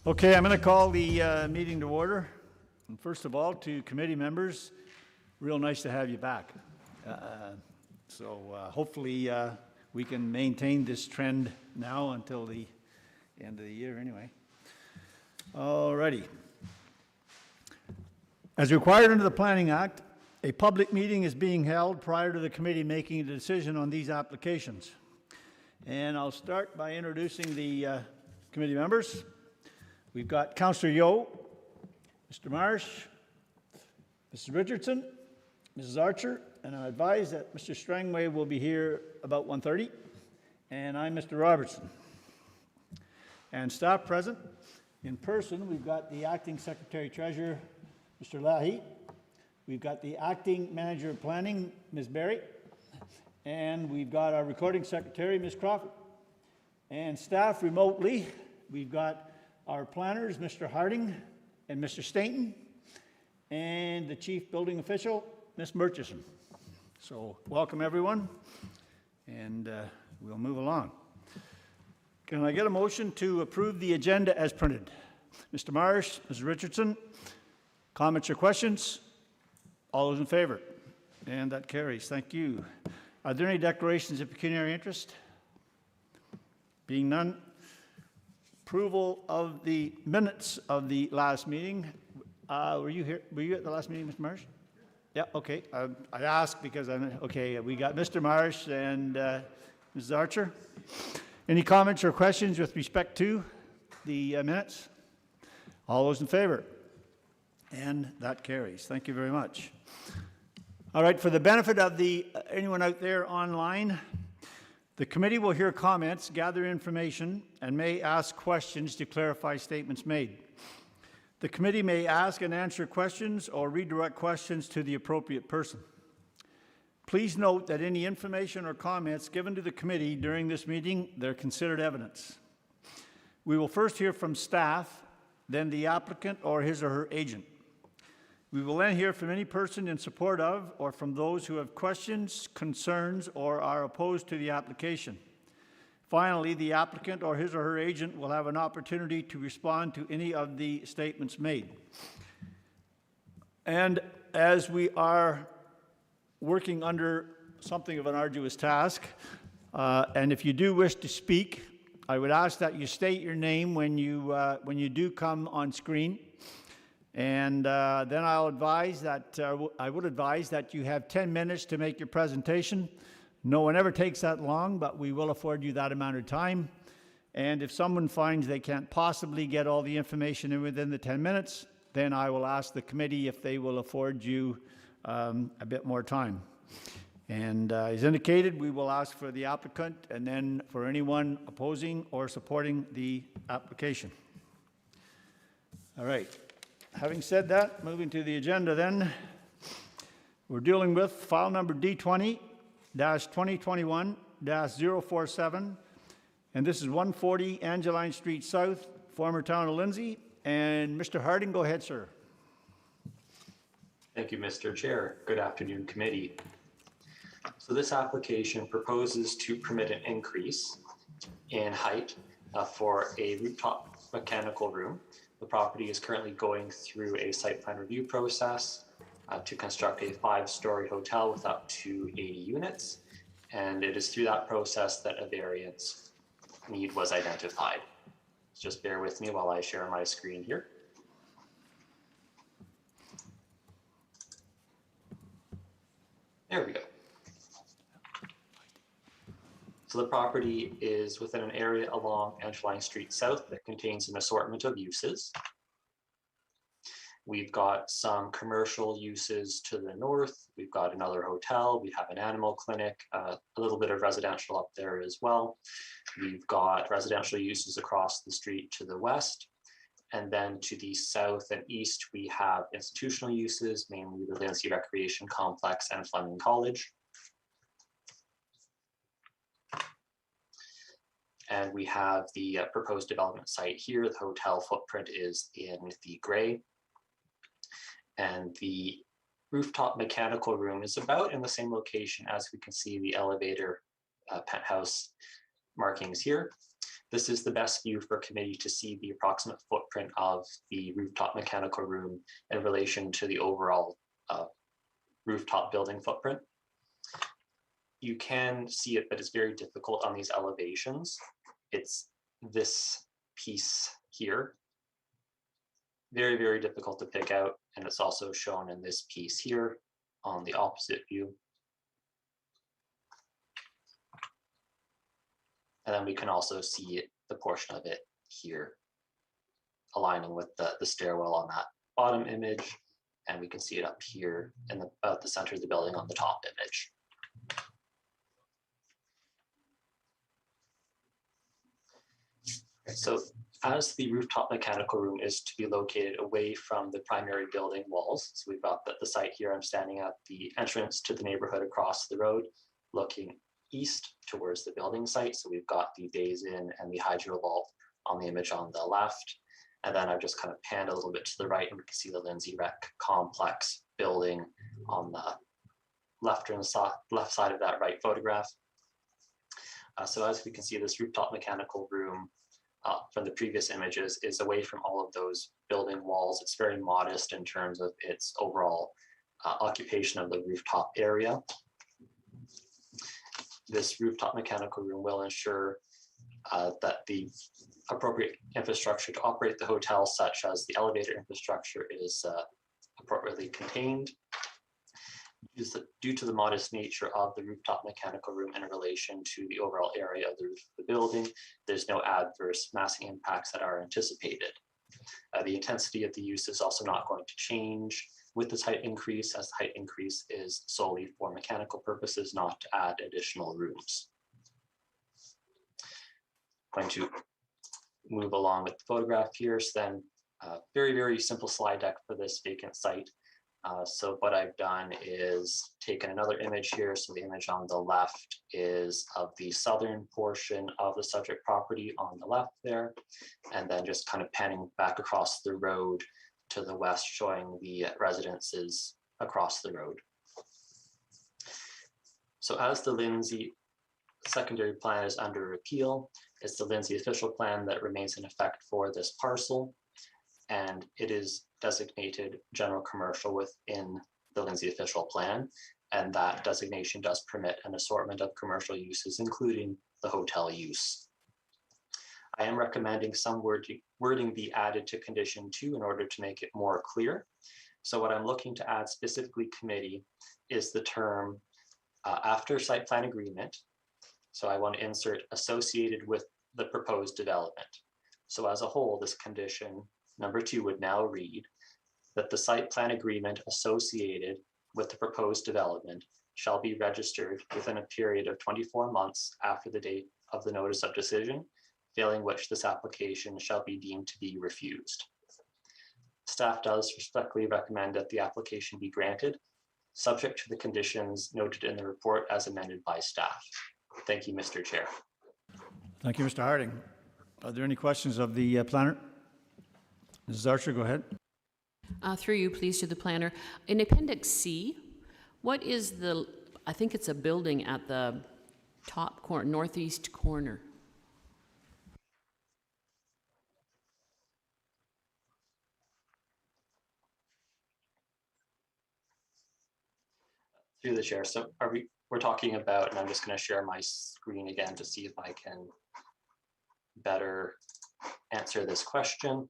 Okay, I'm going to call the meeting to order. And first of all, to committee members, real nice to have you back. Hopefully we can maintain this trend now until the end of the year anyway. Alrighty. As required under the Planning Act, a public meeting is being held prior to the committee making a decision on these applications. And I'll start by introducing the committee members. We've got Councillor Yeo, Mr. Marsh, Mrs. Richardson, Mrs. Archer, and I'm advised that Mr. Strangway will be here about 1:30, and I'm Mr. Robertson. And staff present in person, we've got the Acting Secretary Treasurer, Mr. Lahi. We've got the Acting Manager of Planning, Ms. Berry, and we've got our Recording Secretary, Ms. Crawford. And staff remotely, we've got our planners, Mr. Harding and Mr. Stainton, and the Chief Building Official, Ms. Murchison. So welcome everyone, and we'll move along. Can I get a motion to approve the agenda as printed? Mr. Marsh, Ms. Richardson, comments or questions? All those in favor? And that carries. Thank you. Are there any declarations of pecuniary interest? Being none, approval of the minutes of the last meeting. Were you here? Were you at the last meeting, Mr. Marsh? Yeah, okay. I asked because okay, we got Mr. Marsh and Mrs. Archer. Any comments or questions with respect to the minutes? All those in favor? And that carries. Thank you very much. All right, for the benefit of anyone out there online, the committee will hear comments, gather information, and may ask questions to clarify statements made. The committee may ask and answer questions or redirect questions to the appropriate person. Please note that any information or comments given to the committee during this meeting, they're considered evidence. We will first hear from staff, then the applicant or his or her agent. We will then hear from any person in support of or from those who have questions, concerns, or are opposed to the application. Finally, the applicant or his or her agent will have an opportunity to respond to any of the statements made. And as we are working under something of an arduous task, and if you do wish to speak, I would ask that you state your name when you do come on screen. And then I'll advise that, I would advise that you have 10 minutes to make your presentation. No one ever takes that long, but we will afford you that amount of time. And if someone finds they can't possibly get all the information in within the 10 minutes, then I will ask the committee if they will afford you a bit more time. And as indicated, we will ask for the applicant and then for anyone opposing or supporting the application. All right. Having said that, moving to the agenda then, we're dealing with file number D20-2021-047, and this is 140 Angeline Street South, former town of Lindsay. And Mr. Harding, go ahead, sir. Thank you, Mr. Chair. Good afternoon, committee. So this application proposes to permit an increase in height for a rooftop mechanical room. The property is currently going through a site plan review process to construct a 5-story hotel with up to 80 units. And it is through that process that a variance need was identified. Just bear with me while I share my screen here. There we go. So the property is within an area along Angeline Street South that contains an assortment of uses. We've got some commercial uses to the north. We've got another hotel. We have an animal clinic, a little bit of residential up there as well. We've got residential uses across the street to the west. And then to the south and east, we have institutional uses, mainly the Lindsay Recreation Complex and Fleming College. And we have the proposed development site here. The hotel footprint is in the gray. And the rooftop mechanical room is about in the same location as we can see the elevator penthouse markings here. This is the best view for committee to see the approximate footprint of the rooftop mechanical room in relation to the overall rooftop building footprint. You can see it, but it's very difficult on these elevations. It's this piece here. Very, very difficult to pick out. And it's also shown in this piece here on the opposite view. And then we can also see it, the portion of it here, aligning with the stairwell on that bottom image. And we can see it up here in about the center of the building on the top image. So as the rooftop mechanical room is to be located away from the primary building walls, so we've got the site here. I'm standing at the entrance to the neighborhood across the road, looking east towards the building site. So we've got the Days Inn and the Hydro Vault on the image on the left. And then I've just kind of panned a little bit to the right, and we can see the Lindsay Rec Complex building on the left side of that right photograph. So as we can see, this rooftop mechanical room from the previous images is away from all of those building walls. It's very modest in terms of its overall occupation of the rooftop area. This rooftop mechanical room will ensure that the appropriate infrastructure to operate the hotel, such as the elevator infrastructure, is appropriately contained. Due to the modest nature of the rooftop mechanical room in relation to the overall area of the roof of the building, there's no adverse massing impacts that are anticipated. The intensity of the use is also not going to change with this height increase, as the height increase is solely for mechanical purposes, not to add additional rooms. Going to move along with the photograph here. So then very, very simple slide deck for this vacant site. So what I've done is taken another image here. So the image on the left is of the southern portion of the subject property on the left there, and then just kind of panning back across the road to the west, showing the residences across the road. So as the Lindsay secondary plan is under appeal, it's the Lindsay official plan that remains in effect for this parcel, and it is designated general commercial within the Lindsay official plan, and that designation does permit an assortment of commercial uses, including the hotel use. I am recommending some wording be added to condition 2 in order to make it more clear. So what I'm looking to add specifically committee is the term after site plan agreement. So I want to insert associated with the proposed development. So as a whole, this condition number 2 would now read that the site plan agreement associated with the proposed development shall be registered within a period of 24 months after the date of the notice of decision, failing which this application shall be deemed to be refused. Staff does respectfully recommend that the application be granted, subject to the conditions noted in the report as amended by staff. Thank you, Mr. Chair. Thank you, Mr. Harding. Are there any questions of the planner? Mrs. Archer, go ahead. Through you, please, to the planner. In Appendix C, what is the, I think it's a building at the top corner, northeast corner. Through the chair. So we're talking about, and I'm just going to share my screen again to see if I can better answer this question.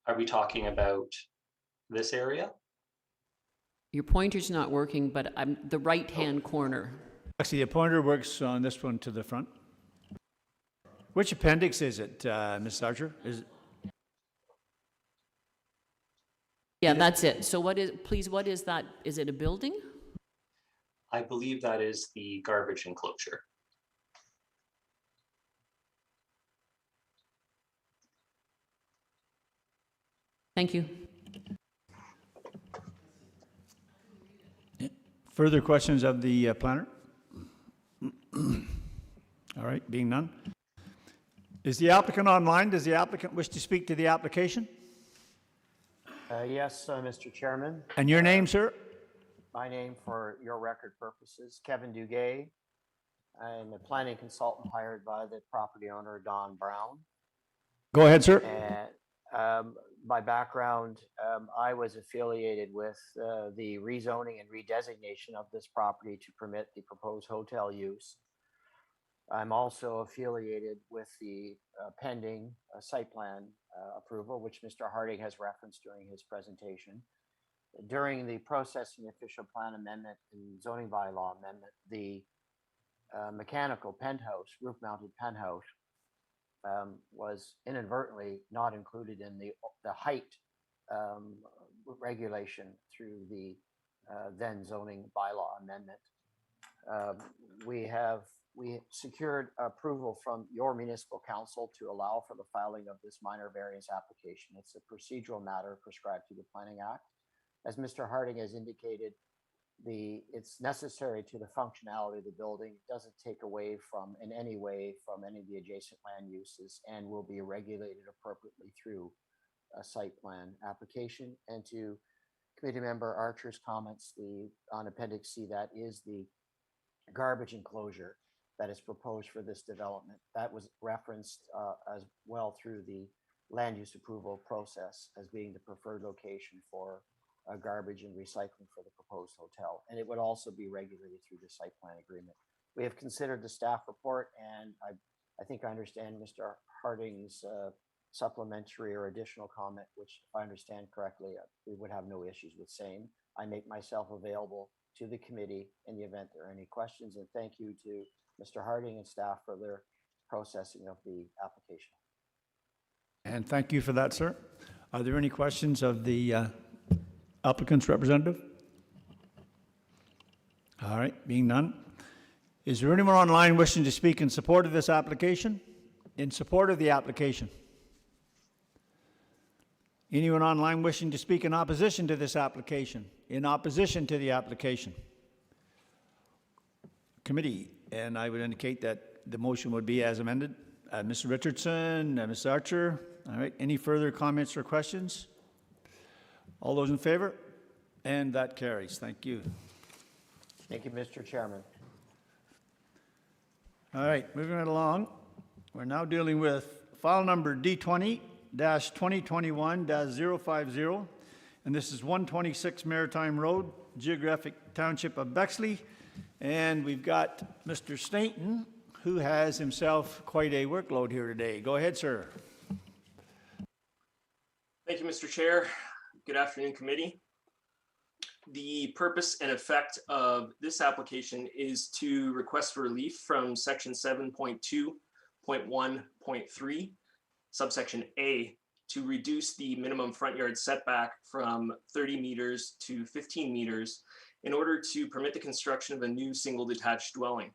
Are we talking about this area? Your pointer's not working, but I'm the right-hand corner. Actually, the pointer works on this one to the front. Which appendix is it, Ms. Archer? Is it? Yeah, that's it. So what is, please, what is that? Is it a building? I believe that is the garbage enclosure. Thank you. Further questions of the planner? All right, being none. Is the applicant online? Does the applicant wish to speak to the application? Yes, Mr. Chairman. And your name, sir? My name, for your record purposes, Kevin Duguay. I'm a planning consultant hired by the property owner, Don Brown. Go ahead, sir. And my background, I was affiliated with the rezoning and redesignation of this property to permit the proposed hotel use. I'm also affiliated with the pending site plan approval, which Mr. Harding has referenced during his presentation. During the processing official plan amendment and zoning bylaw amendment, the mechanical penthouse, roof-mounted penthouse, was inadvertently not included in the height regulation through the then zoning bylaw amendment. We secured approval from your municipal council to allow for the filing of this minor variance application. It's a procedural matter prescribed through the Planning Act. As Mr. Harding has indicated, it's necessary to the functionality of the building. It doesn't take away from, in any way, from any of the adjacent land uses, and will be regulated appropriately through a site plan application. And to Committee Member Archer's comments, on Appendix C, that is the garbage enclosure that is proposed for this development. That was referenced as well through the land use approval process as being the preferred location for garbage and recycling for the proposed hotel. And it would also be regulated through the site plan agreement. We have considered the staff report, and I think I understand Mr. Harding's supplementary or additional comment, which, if I understand correctly, we would have no issues with same. I make myself available to the committee in the event there are any questions, and thank you to Mr. Harding and staff for their processing of the application. And thank you for that, sir. Are there any questions of the applicant's representative? All right, being none. Is there anyone online wishing to speak in support of this application? In support of the application? Anyone online wishing to speak in opposition to this application? In opposition to the application? Committee, and I would indicate that the motion would be as amended. Mr. Richardson, Ms. Archer. All right, any further comments or questions? All those in favor? And that carries. Thank you. Thank you, Mr. Chairman. All right, moving right along. We're now dealing with file number D20-2021-050, and this is 126 Maritime Road, Geographic Township of Bexley, And we've got Mr. Stainton, who has himself quite a workload here today. Go ahead, sir. Thank you, Mr. Chair. Good afternoon, committee. The purpose and effect of this application is to request relief from section 7.2.1.3, subsection A, to reduce the minimum front yard setback from 30 meters to 15 meters in order to permit the construction of a new single detached dwelling.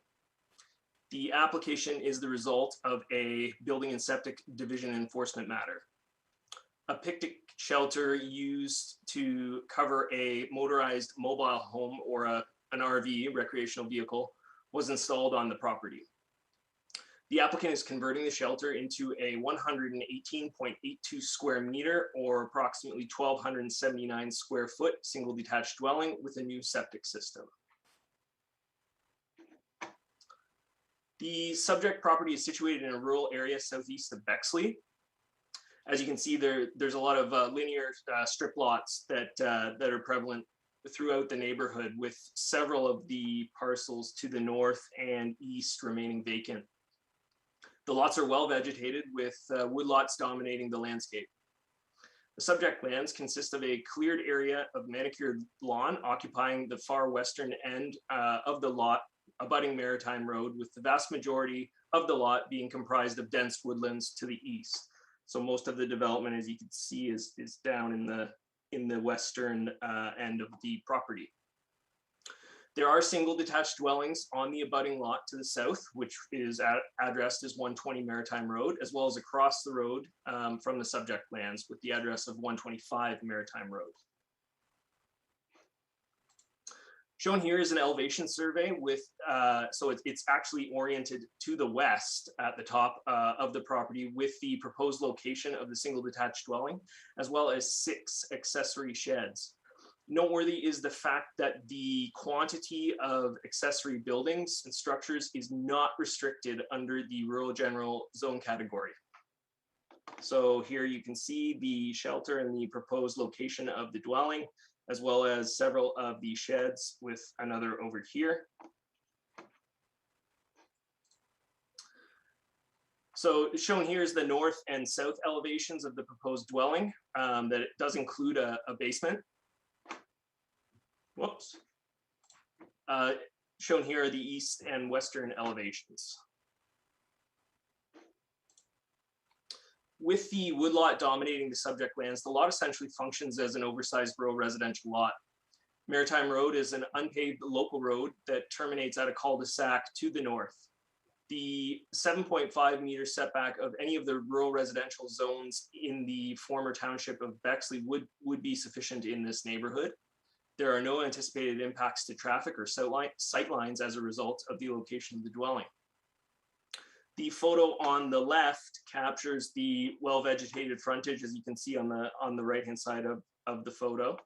The application is the result of a building and septic division enforcement matter. A picnic shelter used to cover a motorized mobile home or an RV, recreational vehicle, was installed on the property. The applicant is converting the shelter into a 118.82 square meter or approximately 1,279 square foot single detached dwelling with a new septic system. The subject property is situated in a rural area southeast of Bexley. As you can see, there's a lot of linear strip lots that are prevalent throughout the neighborhood, with several of the parcels to the north and east remaining vacant. The lots are well vegetated, with woodlots dominating the landscape. The subject lands consist of a cleared area of manicured lawn occupying the far western end of the lot, abutting Maritime Road, with the vast majority of the lot being comprised of dense woodlands to the east. So most of the development, as you can see, is down in the western end of the property. There are single detached dwellings on the abutting lot to the south, which is addressed as 120 Maritime Road, as well as across the road from the subject lands with the address of 125 Maritime Road. Shown here is an elevation survey with, so it's actually oriented to the west at the top of the property with the proposed location of the single detached dwelling, as well as 6 accessory sheds. Noteworthy is the fact that the quantity of accessory buildings and structures is not restricted under the rural general zone category. So here you can see the shelter and the proposed location of the dwelling, as well as several of the sheds with another over here. So shown here is the north and south elevations of the proposed dwelling, that it does include a basement. Whoops. Shown here are the east and western elevations. With the woodlot dominating the subject lands, the lot essentially functions as an oversized rural residential lot. Maritime Road is an unpaved local road that terminates at a cul-de-sac to the north. The 7.5 meter setback of any of the rural residential zones in the former township of Bexley would be sufficient in this neighborhood. There are no anticipated impacts to traffic or sight lines as a result of the location of the dwelling. The photo on the left captures the well-vegetated frontage, as you can see on the right-hand side of the photo,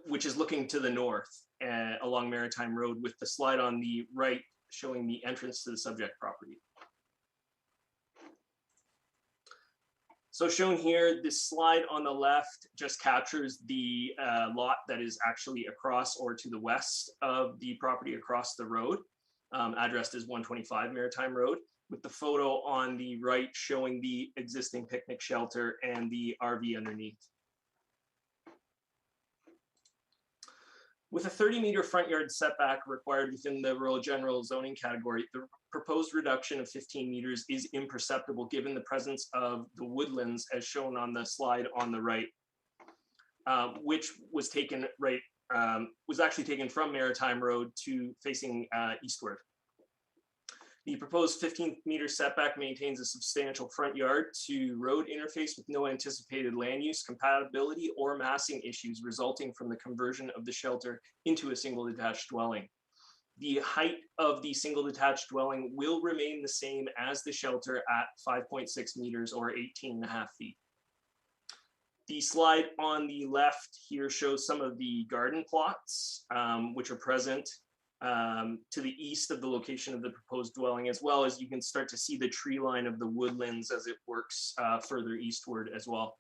which is looking to the north along Maritime Road, with the slide on the right showing the entrance to the subject property. So shown here, this slide on the left just captures the lot that is actually across or to the west of the property across the road, addressed as 125 Maritime Road, with the photo on the right showing the existing picnic shelter and the RV underneath. With a 30-meter front yard setback required within the rural general zoning category, the proposed reduction of 15 meters is imperceptible given the presence of the woodlands as shown on the slide on the right, which was taken was actually taken from Maritime Road to facing eastward. The proposed 15-meter setback maintains a substantial front yard to road interface with no anticipated land use compatibility or massing issues resulting from the conversion of the shelter into a single detached dwelling. The height of the single detached dwelling will remain the same as the shelter at 5.6 meters or 18.5 feet. The slide on the left here shows some of the garden plots, which are present to the east of the location of the proposed dwelling, as well as you can start to see the tree line of the woodlands as it works further eastward as well.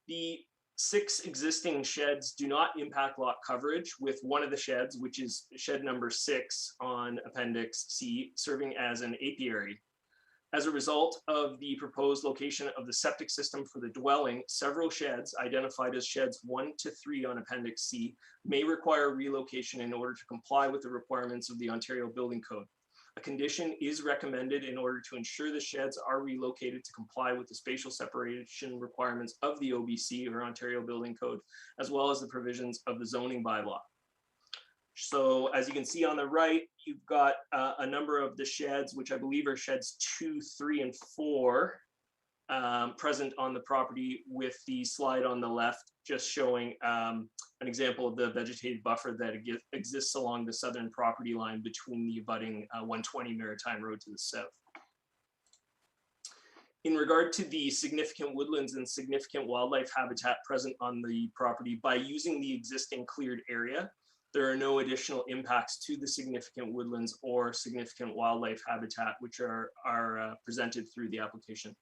The 6 existing sheds do not impact lot coverage, with one of the sheds, which is shed number 6 on Appendix C, serving as an apiary. As a result of the proposed location of the septic system for the dwelling, several sheds identified as sheds 1 to 3 on Appendix C may require relocation in order to comply with the requirements of the Ontario Building Code. A condition is recommended in order to ensure the sheds are relocated to comply with the spatial separation requirements of the OBC, or Ontario Building Code, as well as the provisions of the zoning bylaw. So as you can see on the right, you've got a number of the sheds, which I believe are sheds 2, 3, and 4 present on the property, with the slide on the left just showing an example of the vegetated buffer that exists along the southern property line between the abutting 120 Maritime Road to the south. In regard to the significant woodlands and significant wildlife habitat present on the property, by using the existing cleared area, there are no additional impacts to the significant woodlands or significant wildlife habitat, which are presented through the application.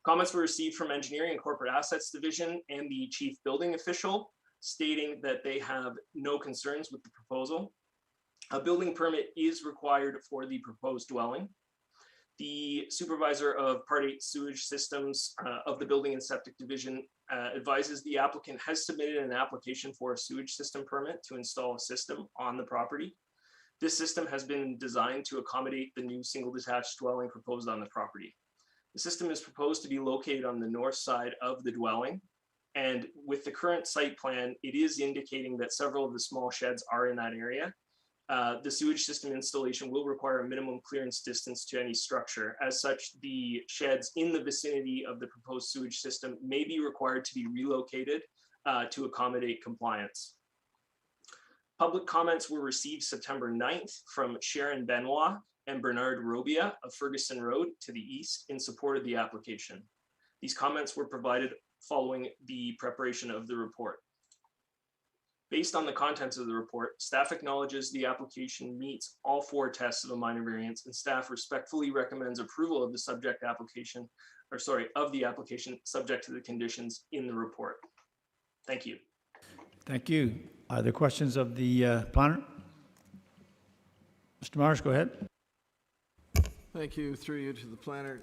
Comments were received from Engineering and Corporate Assets Division and the Chief Building Official, stating that they have no concerns with the proposal. A building permit is required for the proposed dwelling. The Supervisor of Part 8 Sewage Systems of the Building and Septic Division advises the applicant has submitted an application for a sewage system permit to install a system on the property. This system has been designed to accommodate the new single detached dwelling proposed on the property. The system is proposed to be located on the north side of the dwelling, and with the current site plan, it is indicating that several of the small sheds are in that area. The sewage system installation will require a minimum clearance distance to any structure. As such, the sheds in the vicinity of the proposed sewage system may be required to be relocated to accommodate compliance. Public comments were received September 9th from Sharon Benoit and Bernard Robia of Ferguson Road to the east in support of the application. These comments were provided following the preparation of the report. Based on the contents of the report, staff acknowledges the application meets all 4 tests of a minor variance, and staff respectfully recommends approval of the subject application, of the application subject to the conditions in the report. Thank you. Thank you. Are there questions of the planner? Mr. Marsh, go ahead. Thank you. Through you to the planner.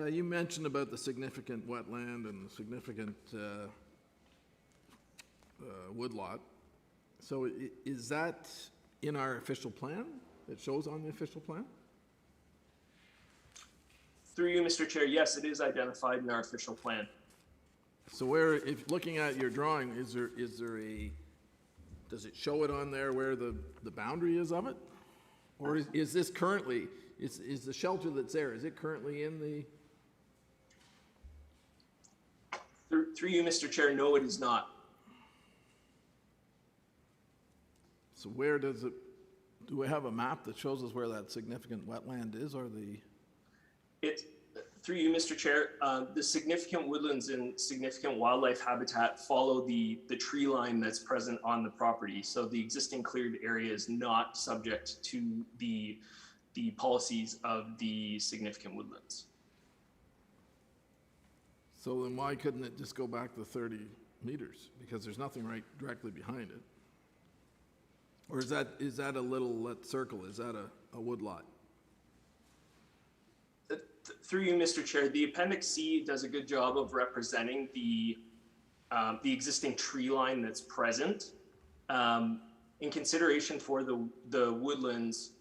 You mentioned about the significant wetland and the significant woodlot. So is that in our official plan? It shows on the official plan? Through you, Mr. Chair, yes, it is identified in our official plan. So where, if looking at your drawing, is there a, does it show it on there where the boundary is of it? Or is this currently, is the shelter that's there, is it currently in the? Through you, Mr. Chair, no, it is not. So where does it, do we have a map that shows us where that significant wetland is, or the? Through you, Mr. Chair, the significant woodlands and significant wildlife habitat follow the tree line that's present on the property. So the existing cleared area is not subject to the policies of the significant woodlands. So then why couldn't it just go back to 30 meters? Because there's nothing right directly behind it. Or is that a little circle, is that a woodlot? Through you, Mr. Chair, the Appendix C does a good job of representing the existing tree line that's present. In consideration for the woodlands,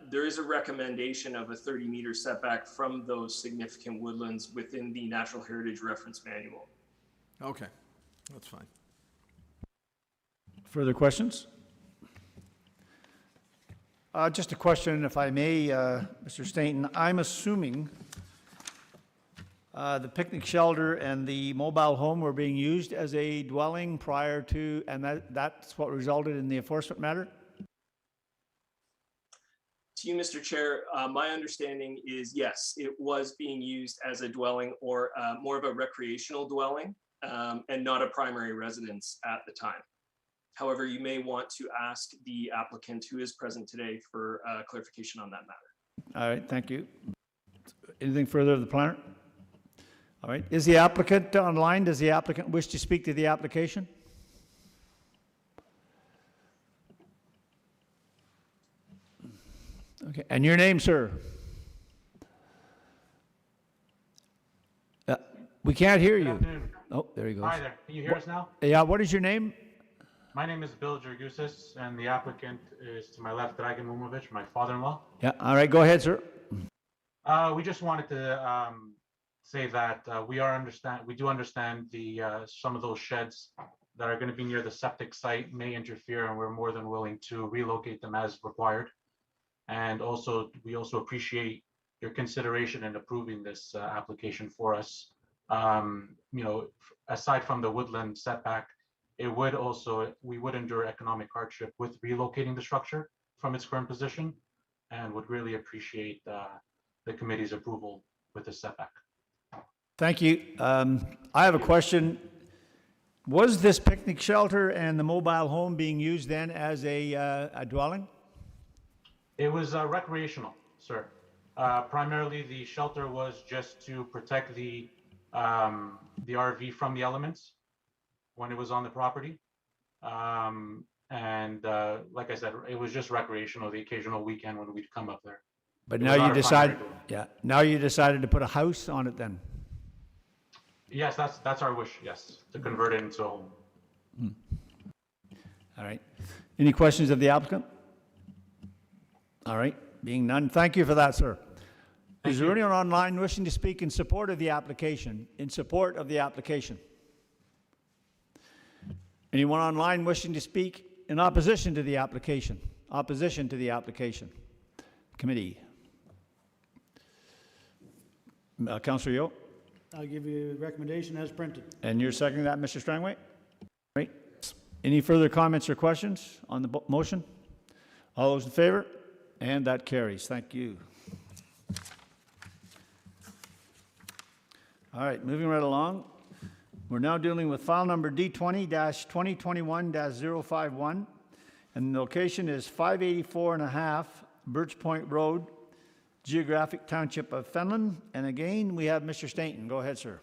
there is a recommendation of a 30-meter setback from those significant woodlands within the Natural Heritage Reference Manual. Okay, that's fine. Further questions? Just a question, if I may, Mr. Stainton. I'm assuming the picnic shelter and the mobile home were being used as a dwelling prior to, and that's what resulted in the enforcement matter? To you, Mr. Chair, my understanding is yes, it was being used as a dwelling, or more of a recreational dwelling, and not a primary residence at the time. However, you may want to ask the applicant who is present today for clarification on that matter. All right, thank you. Anything further of the planner? All right, is the applicant online? Does the applicant wish to speak to the application? Okay, and your name, sir? We can't hear Good you. afternoon. Oh, there he goes. Hi there. Can you hear us now? Yeah, what is your name? My name is Bill Dragousis, and the applicant is to my left, Dragan Mumovic, my father-in-law. Yeah, all right, go ahead, sir. We just wanted to say that we do understand the some of those sheds that are going to be near the septic site may interfere, and we're more than willing to relocate them as required. And also, we also appreciate your consideration in approving this application for us. You know, aside from the woodland setback, we would endure economic hardship with relocating the structure from its current position, and would really appreciate the committee's approval with the setback. Thank you. I have a question. Was this picnic shelter and the mobile home being used then as a dwelling? It was recreational, sir. Primarily, the shelter was just to protect the RV from the elements when it was on the property. Like I said, it was just recreational, the occasional weekend when we'd come up there. But It now was you not a decided, primary dwelling. yeah, now you decided to put a house on it then? Yes, that's our wish, yes, to convert it into a home. All right. Any questions of the applicant? All right, being none, thank you for that, sir. Is there anyone online wishing to speak in support of the application? In support of the application? Anyone online wishing to speak in opposition to the application? Opposition to the application? Committee. Councillor Yo? I'll give you a recommendation as printed. And you're seconding that, Mr. Strangway? Right. Any further comments or questions on the motion? All those in favor? And that carries. Thank you. All right, moving right along. We're now dealing with file number D20-2021-051, and the location is 584.5 Birch Point Road, Geographic Township of Fenelon. And again, we have Mr. Stainton. Go ahead, sir.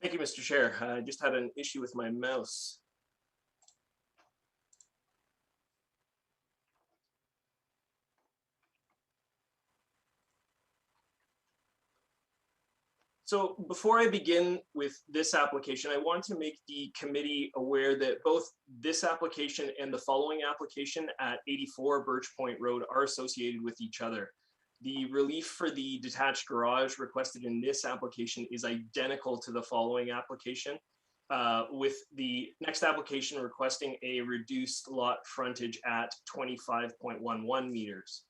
Thank you, Mr. Chair. I just had an issue with my mouse. So before I begin with this application, I want to make the committee aware that both this application and the following application at 84 Birch Point Road are associated with each other. The relief for the detached garage requested in this application is identical to the following application, with the next application requesting a reduced lot frontage at 25.11 meters.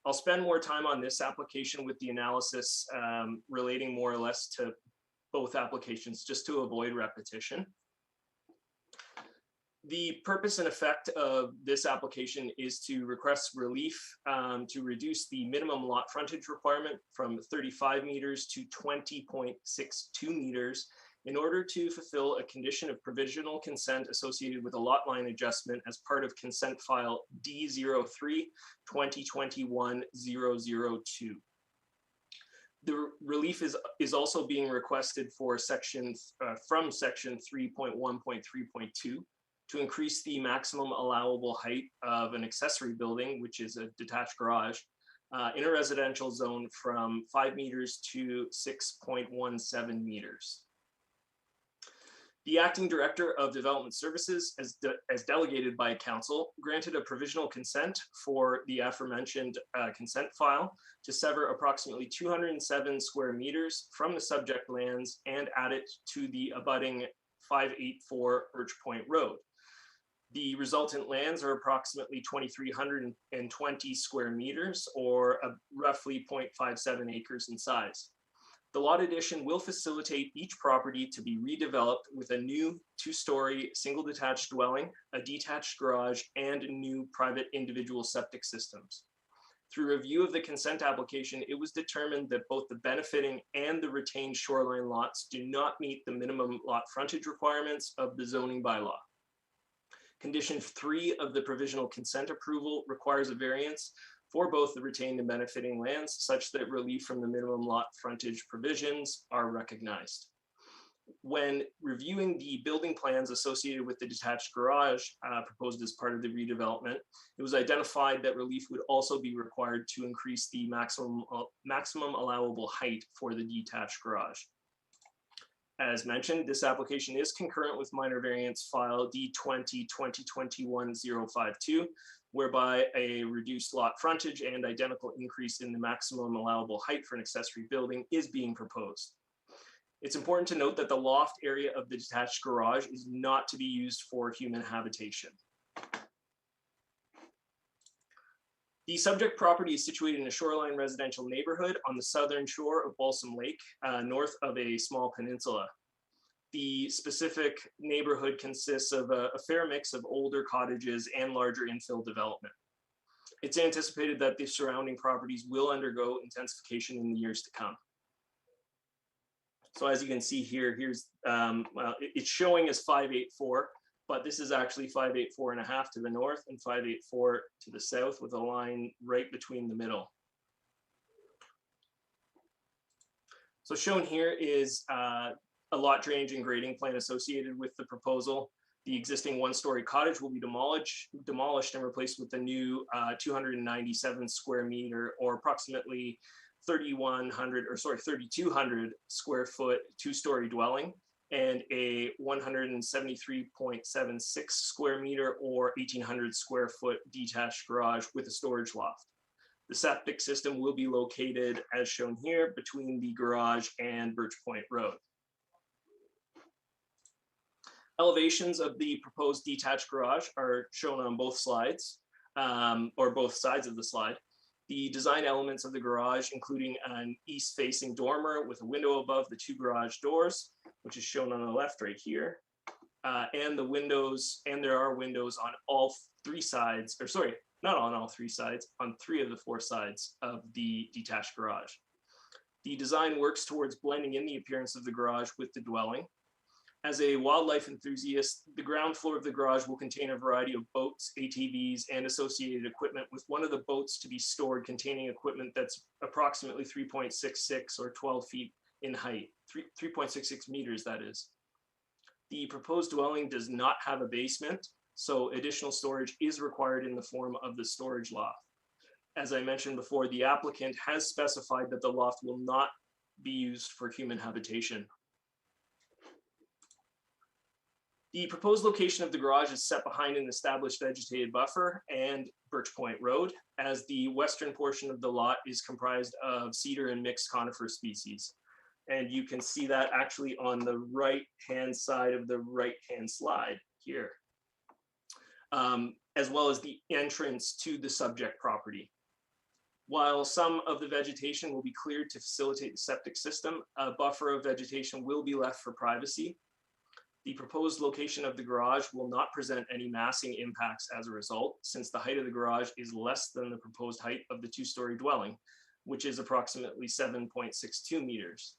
I'll spend more time on this application with the analysis relating more or less to both applications, just to avoid repetition. The purpose and effect of this application is to request relief to reduce the minimum lot frontage requirement from 35 meters to 20.62 meters in order to fulfill a condition of provisional consent associated with a lot line adjustment as part of consent file D03-2021-002. The relief is also being requested for from section 3.1.3.2 to increase the maximum allowable height of an accessory building, which is a detached garage, in a residential zone from 5 meters to 6.17 meters. The acting director of development services, as delegated by council, granted a provisional consent for the aforementioned consent file to sever approximately 207 square meters from the subject lands and add it to the abutting 584 Birch Point Road. The resultant lands are approximately 2,320 square meters, or roughly 0.57 acres in size. The lot addition will facilitate each property to be redeveloped with a new 2-story single detached dwelling, a detached garage, and new private individual septic systems. Through review of the consent application, it was determined that both the benefiting and the retained shoreline lots do not meet the minimum lot frontage requirements of the zoning bylaw. Condition 3 of the provisional consent approval requires a variance for both the retained and benefiting lands such that relief from the minimum lot frontage provisions are recognized. When reviewing the building plans associated with the detached garage proposed as part of the redevelopment, it was identified that relief would also be required to increase the maximum allowable height for the detached garage. As mentioned, this application is concurrent with minor variance file D20-2021-052, whereby a reduced lot frontage and identical increase in the maximum allowable height for an accessory building is being proposed. It's important to note that the loft area of the detached garage is not to be used for human habitation. The subject property is situated in a shoreline residential neighborhood on the southern shore of Balsam Lake, north of a small peninsula. The specific neighborhood consists of a fair mix of older cottages and larger infill development. It's anticipated that the surrounding properties will undergo intensification in the years to come. So as you can see here, well, it's showing as 584, but this is actually 584.5 to the north and 584 to the south with a line right between the middle. So shown here is a lot drainage and grading plan associated with the proposal. The existing one-story cottage will be demolished and replaced with a new 297 square meter, or approximately 3,200 square foot two-story dwelling, and a 173.76 square meter or 1,800 square foot detached garage with a storage loft. The septic system will be located, as shown here, between the garage and Birch Point Road. Elevations of the proposed detached garage are shown on both slides, or both sides of the slide. The design elements of the garage, including an east-facing dormer with a window above the two garage doors, which is shown on the left right here, and the windows, and there are windows on all three sides, or sorry, not on all three sides, on 3 of the 4 sides of the detached garage. The design works towards blending in the appearance of the garage with the dwelling. As a wildlife enthusiast, the ground floor of the garage will contain a variety of boats, ATVs, and associated equipment, with one of the boats to be stored containing equipment that's approximately 3.66 or 12 feet in height, 3.66 meters, that is. The proposed dwelling does not have a basement, so additional storage is required in the form of the storage loft. As I mentioned before, the applicant has specified that the loft will not be used for human habitation. The proposed location of the garage is set behind an established vegetated buffer and Birch Point Road, as the western portion of the lot is comprised of cedar and mixed conifer species. And you can see that actually on the right-hand side of the right-hand slide here, as well as the entrance to the subject property. While some of the vegetation will be cleared to facilitate the septic system, a buffer of vegetation will be left for privacy. The proposed location of the garage will not present any massing impacts as a result, since the height of the garage is less than the proposed height of the two-story dwelling, which is approximately 7.62 meters.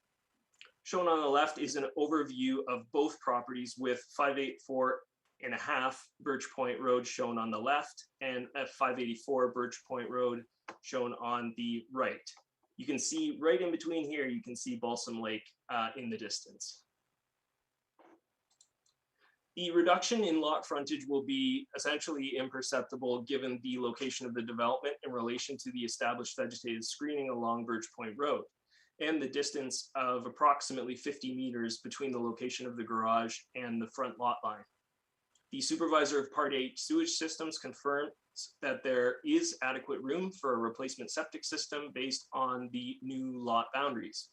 Shown on the left is an overview of both properties with 584.5 Birch Point Road shown on the left and at 584 Birch Point Road shown on the right. You can see right in between here, you can see Balsam Lake in the distance. The reduction in lot frontage will be essentially imperceptible given the location of the development in relation to the established vegetated screening along Birch Point Road and the distance of approximately 50 meters between the location of the garage and the front lot line. The supervisor of Part 8 sewage systems confirms that there is adequate room for a replacement septic system based on the new lot boundaries.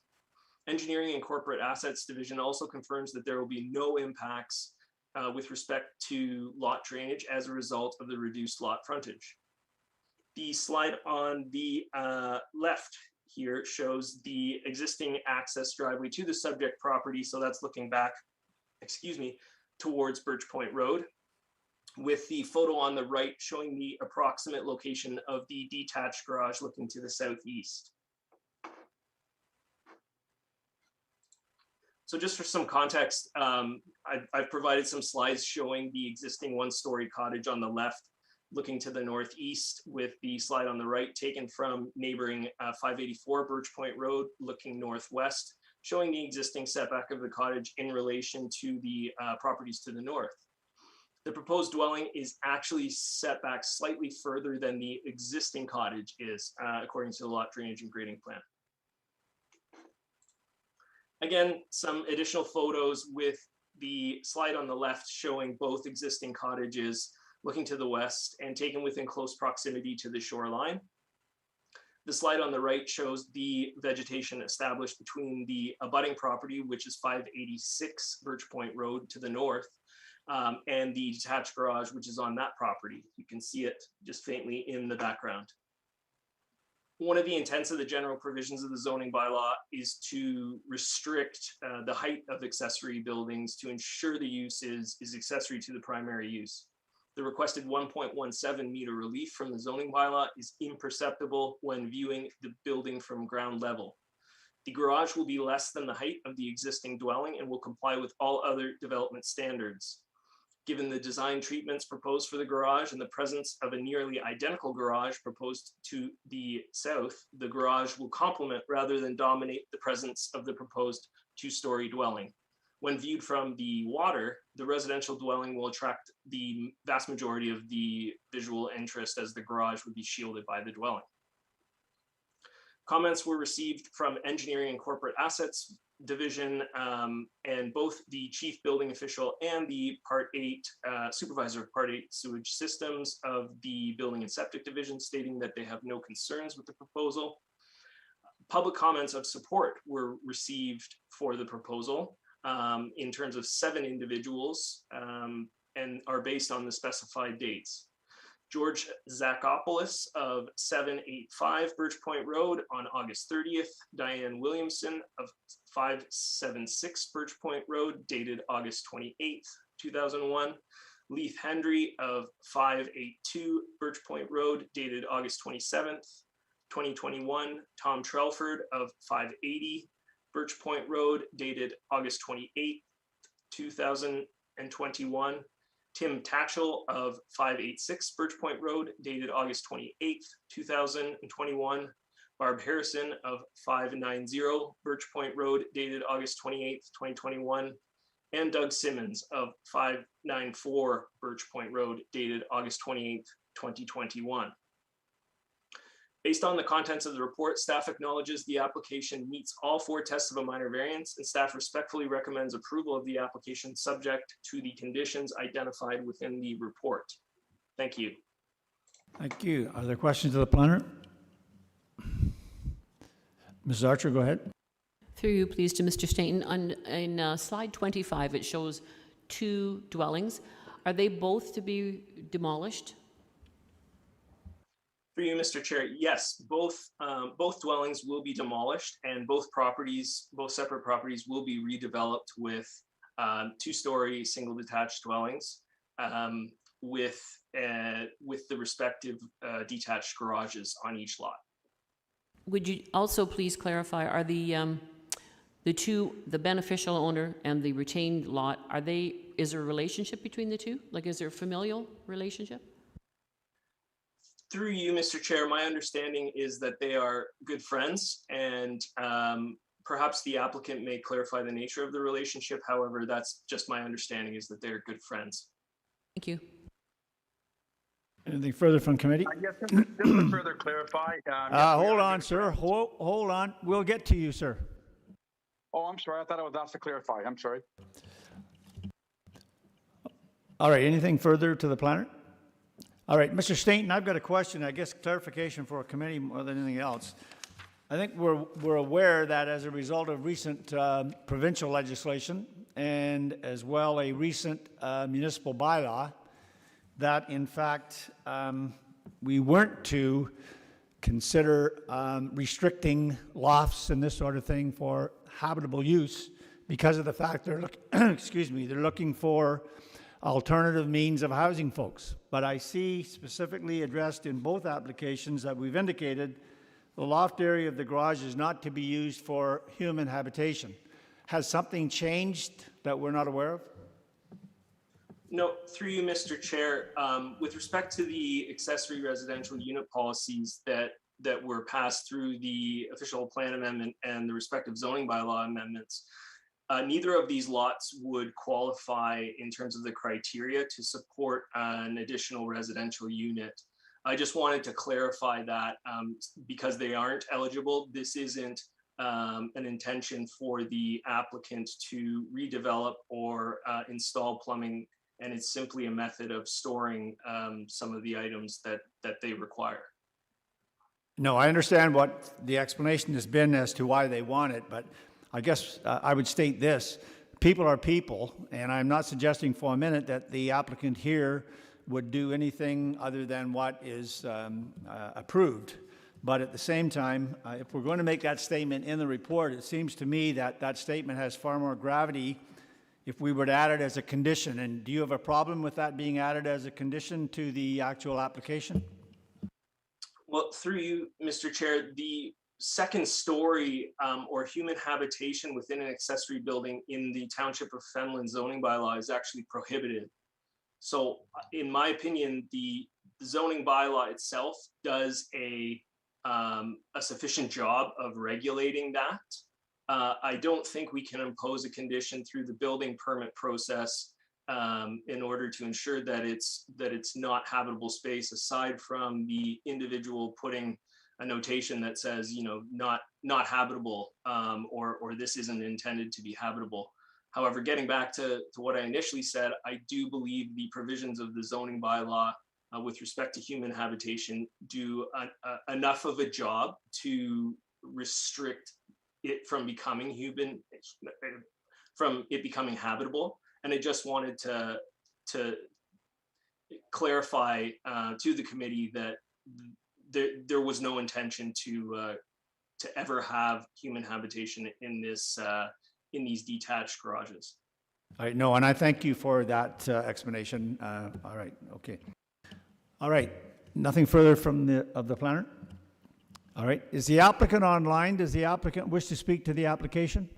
Engineering and Corporate Assets Division also confirms that there will be no impacts with respect to lot drainage as a result of the reduced lot frontage. The slide on the left here shows the existing access driveway to the subject property. So that's looking back, towards Birch Point Road, with the photo on the right showing the approximate location of the detached garage looking to the southeast. So just for some context, I've provided some slides showing the existing one-story cottage on the left, looking to the northeast, with the slide on the right taken from neighboring 584 Birch Point Road, looking northwest, showing the existing setback of the cottage in relation to the properties to the north. The proposed dwelling is actually set back slightly further than the existing cottage is, according to the lot drainage and grading plan. Again, some additional photos with the slide on the left showing both existing cottages looking to the west and taken within close proximity to the shoreline. The slide on the right shows the vegetation established between the abutting property, which is 586 Birch Point Road to the north, and the detached garage, which is on that property. You can see it just faintly in the background. One of the intents of the general provisions of the zoning bylaw is to restrict the height of accessory buildings to ensure the use is accessory to the primary use. The requested 1.17 meter relief from the zoning bylaw is imperceptible when viewing the building from ground level. The garage will be less than the height of the existing dwelling and will comply with all other development standards. Given the design treatments proposed for the garage and the presence of a nearly identical garage proposed to the south, the garage will complement rather than dominate the presence of the proposed two-story dwelling. When viewed from the water, the residential dwelling will attract the vast majority of the visual interest, as the garage would be shielded by the dwelling. Comments were received from Engineering and Corporate Assets Division, and both the Chief Building Official and the Part 8 Supervisor of Part 8 Sewage Systems of the Building and Septic Division, stating that they have no concerns with the proposal. Public comments of support were received for the proposal in terms of 7 individuals, and are based on the specified dates. George Zakopoulos of 785 Birch Point Road on August 30th, Diane Williamson of 576 Birch Point Road dated August 28th, 2001, Leith Hendry of 582 Birch Point Road dated August 27th, 2021, Tom Trelford of 580 Birch Point Road dated August 28th, 2021, Tim Tatchell of 586 Birch Point Road dated August 28th, 2021, Barb Harrison of 590 Birch Point Road dated August 28th, 2021, and Doug Simmons of 594 Birch Point Road dated August 28th, 2021. Based on the contents of the report, staff acknowledges the application meets all 4 tests of a minor variance, and staff respectfully recommends approval of the application subject to the conditions identified within the report. Thank you. Thank you. Are there questions of the planner? Mrs. Archer, go ahead. Through you, please, to Mr. Stainton. In slide 25, it shows 2 dwellings. Are they both to be demolished? Through you, Mr. Chair, yes, both dwellings will be demolished, and both separate properties will be redeveloped with 2-story single detached dwellings with the respective detached garages on each lot. Would you also please clarify, are the beneficial owner and the retained lot, is there a relationship between the two? Like, is there a familial relationship? Through you, Mr. Chair, my understanding is that they are good friends, and perhaps the applicant may clarify the nature of the relationship. However, that's just my understanding, is that they're good friends. Thank you. Anything further from committee? Yes, just to further clarify. Hold on, sir. Hold on. We'll get to you, sir. Oh, I'm sorry. I thought I was asked to clarify. I'm sorry. All right. Anything further to the planner? All right, Mr. Stainton, I've got a question, I guess clarification for a committee more than anything else. I think we're aware that as a result of recent provincial legislation and as well a recent municipal bylaw, that in fact we weren't to consider restricting lofts and this sort of thing for habitable use because of the fact they're they're looking for alternative means of housing folks. But I see specifically addressed in both applications that we've indicated the loft area of the garage is not to be used for human habitation. Has something changed that we're not aware of? No, through you, Mr. Chair, with respect to the accessory residential unit policies that were passed through the official plan amendment and the respective zoning bylaw amendments, neither of these lots would qualify in terms of the criteria to support an additional residential unit. I just wanted to clarify that because they aren't eligible. This isn't an intention for the applicant to redevelop or install plumbing, and it's simply a method of storing some of the items that they require. No, I understand what the explanation has been as to why they want it, but I guess I would state this. People are people, and I'm not suggesting for a minute that the applicant here would do anything other than what is approved. But at the same time, if we're going to make that statement in the report, it seems to me that that statement has far more gravity if we were to add it as a condition. And do you have a problem with that being added as a condition to the actual application? Well, through you, Mr. Chair, the second story or human habitation within an accessory building in the Township of Fenland zoning bylaw is actually prohibited. So in my opinion, the zoning bylaw itself does a sufficient job of regulating that. I don't think we can impose a condition through the building permit process in order to ensure that it's not habitable space, aside from the individual putting a notation that says, you know, not habitable, or this isn't intended to be habitable. However, getting back to what I initially said, I do believe the provisions of the zoning bylaw with respect to human habitation do enough of a job to restrict it from becoming becoming habitable. And I just wanted to clarify to the committee that there was no intention to ever have human habitation in this in these detached garages. All right, no, and I thank you for that explanation. All right, okay. All right, nothing further from the planner? All right, is the applicant online? Does the applicant wish to speak to the application?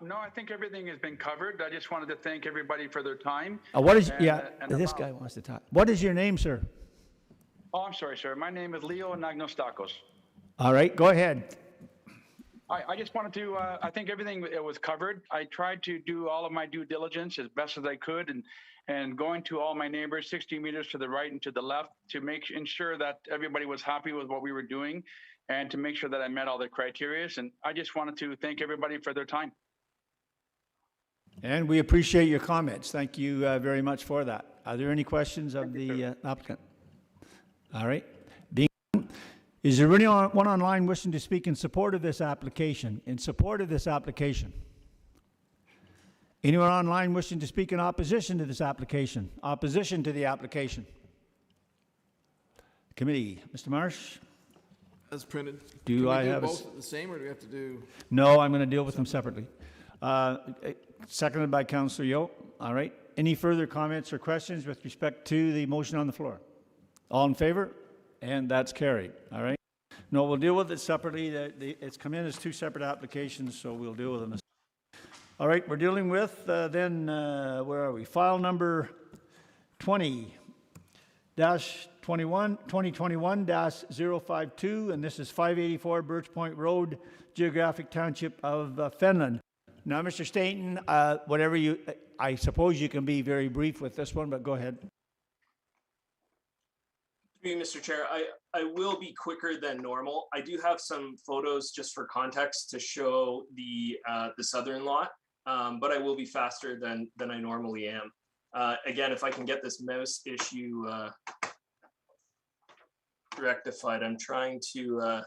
No, I think everything has been covered. I just wanted to thank everybody for their time. What is, and, yeah, and this allow- guy wants to talk. What is your name, sir? Oh, I'm sorry, sir. My name is Leo Nagnostakos. All right, go ahead. I just wanted to, I think everything was covered. I tried to do all of my due diligence as best as I could and going to all my neighbors 60 meters to the right and to the left to ensure that everybody was happy with what we were doing and to make sure that I met all the criteria. And I just wanted to thank everybody for their time. And we appreciate your comments. Thank you very much for that. Are there any questions of the applicant? All right. Is there anyone online wishing to speak in support of this application? In support of this application? Anyone online wishing to speak in opposition to this application? Opposition to the application? Committee, Mr. Marsh? As printed. Do Can we I do have a both the same, or do we have to do? No, I'm going to deal with them separately. Seconded by Councillor Yo. All right. Any further comments or questions with respect to the motion on the floor? All in favor? And that's carried. All right. No, we'll deal with it separately. It's come in as two separate applications, so we'll deal with them. All right. We're dealing with where are we? File number 2021-052, and this is 584 Birch Point Road, Geographic Township of Fenland. Now, Mr. Stainton, whatever I suppose you can be very brief with this one, but go ahead. Mr. Chair, I will be quicker than normal. I do have some photos just for context to show the southern lot, but I will be faster than I normally am. Again, if I can get this mouse issue rectified, I'm trying to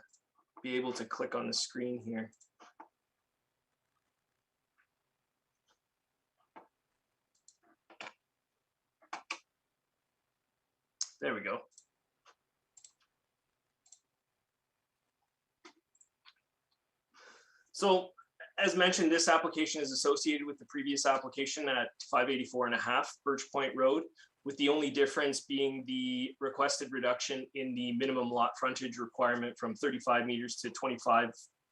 be able to click on the screen here. There we go. So as mentioned, this application is associated with the previous application at 584.5 Birch Point Road, with the only difference being the requested reduction in the minimum lot frontage requirement from 35 meters to 25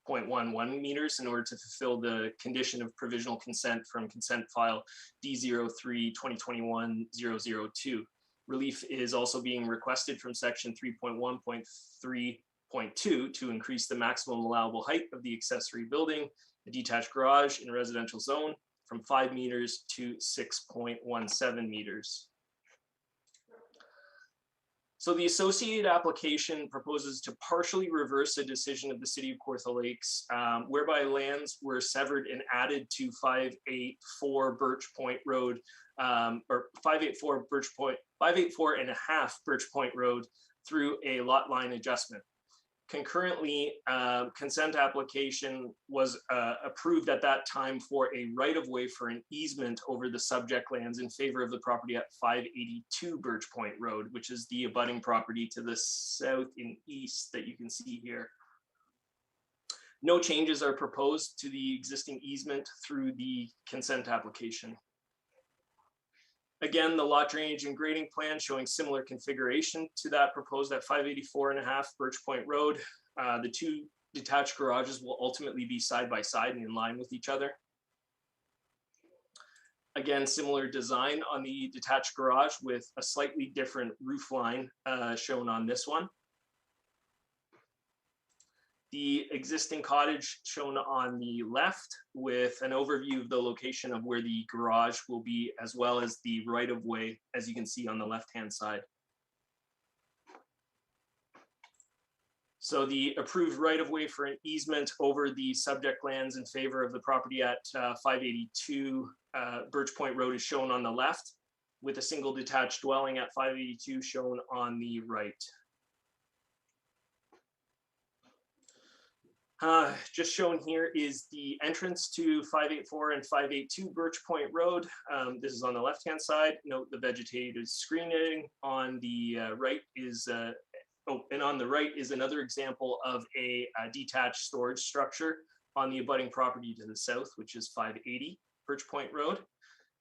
0.11 meters in order to fulfill the condition of provisional consent from consent file D03-2021-002. Relief is also being requested from section 3.1.3.2 to increase the maximum allowable height of the accessory building, a detached garage in a residential zone, from 5 meters to 6.17 meters. So the associated application proposes to partially reverse a decision of the City of Kawartha Lakes, whereby lands were severed and added to 584 Birch Point Road, or 584 and a half Birch Point Road through a lot line adjustment. Concurrently, consent application was approved at that time for a right-of-way for an easement over the subject lands in favor of the property at 582 Birch Point Road, which is the abutting property to the south and east that you can see here. No changes are proposed to the existing easement through the consent application. Again, the lot drainage and grading plan showing similar configuration to that proposed at 584 and a half Birch Point Road. The two detached garages will ultimately be side by side and in line with each other. Again, similar design on the detached garage with a slightly different roof line shown on this one. The existing cottage shown on the left with an overview of the location of where the garage will be, as well as the right-of-way, as you can see on the left-hand side. So the approved right-of-way for an easement over the subject lands in favor of the property at 582 Birch Point Road is shown on the left, with a single detached dwelling at 582 shown on the right. Just shown here is the entrance to 584 and 582 Birch Point Road. This is on the left-hand side. Note the vegetated screening. On the right is, and on the right is another example of a detached storage structure on the abutting property to the south, which is 580 Birch Point Road,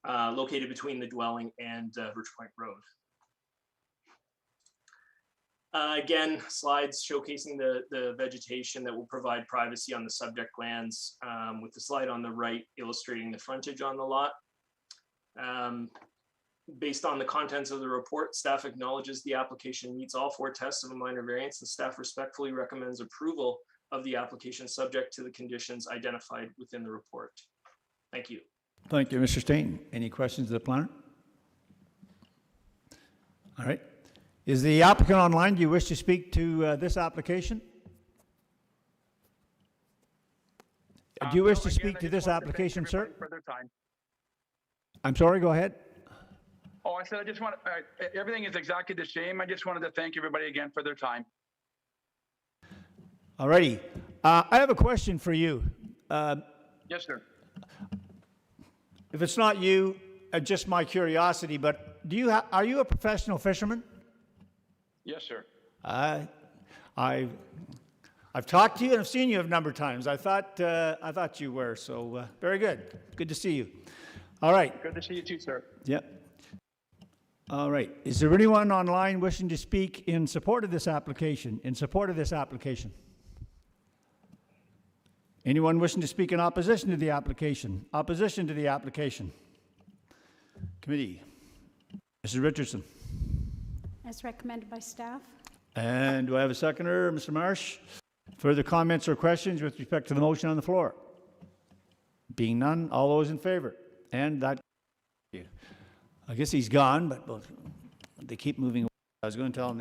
located between the dwelling and Birch Point Road. Again, slides showcasing the vegetation that will provide privacy on the subject lands, with the slide on the right illustrating the frontage on the lot. Based on the contents of the report, staff acknowledges the application meets all 4 tests of a minor variance, and staff respectfully recommends approval of the application subject to the conditions identified within the report. Thank you. Thank you, Mr. Stainton. Any questions of the planner? All right. Is the applicant online? Do you wish to speak to this application? Do you wish to speak to this application, sir? For their time. I'm sorry, go ahead. Oh, I said, I just want, everything is exactly the same. I just wanted to thank everybody again for their time. All righty. I have a question for you. Yes, sir. If it's not you, just my curiosity, but are you a professional fisherman? Yes, sir. I've talked to you and I've seen you a number of times. I thought you were, so very good. Good to see you. All right. Good to see you too, sir. Yep. All right. Is there anyone online wishing to speak in support of this application? Anyone wishing to speak in opposition to the application? Opposition to the application? Committee. Mrs. Richardson. As recommended by staff. And do I have a seconder, Mr. Marsh? Further comments or questions with respect to the motion on the floor? Being none, all those in favor? And that, I guess he's gone, but they keep moving away. I was going to tell them,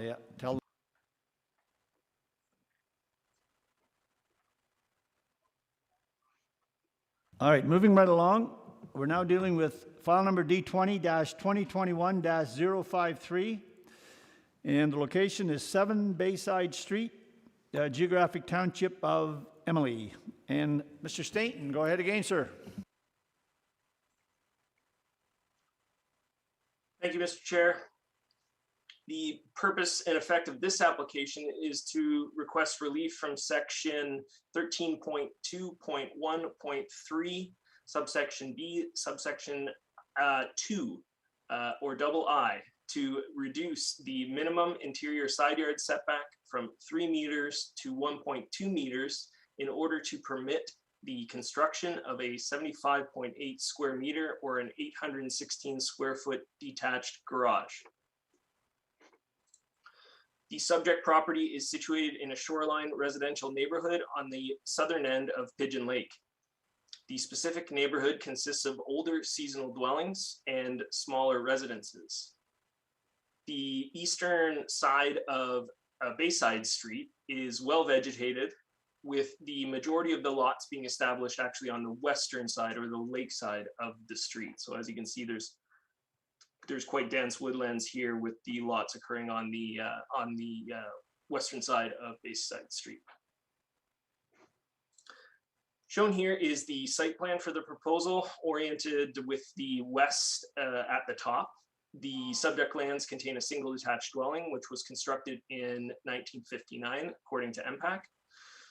All right, moving right along. We're now dealing with file number D20-2021-053. And the location is 7 Bayside Street, Geographic Township of Emily. And Mr. Stainton, go ahead again, sir. Thank you, Mr. Chair. The purpose and effect of this application is to request relief from section 13.2.1.3, subsection B, subsection 2, or double I, to reduce the minimum interior side yard setback from 3 meters to 1.2 meters in order to permit the construction of a 75.8 square meter or an 816 square foot detached garage. The subject property is situated in a shoreline residential neighborhood on the southern end of Pigeon Lake. The specific neighborhood consists of older seasonal dwellings and smaller residences. The eastern side of Bayside Street is well vegetated, with the majority of the lots being established actually on the western side or the lake side of the street. So as you can see, there's quite dense woodlands here, with the lots occurring on the western side of Bayside Street. Shown here is the site plan for the proposal, oriented with the west at the top. The subject lands contain a single detached dwelling, which was constructed in 1959, according to MPAC.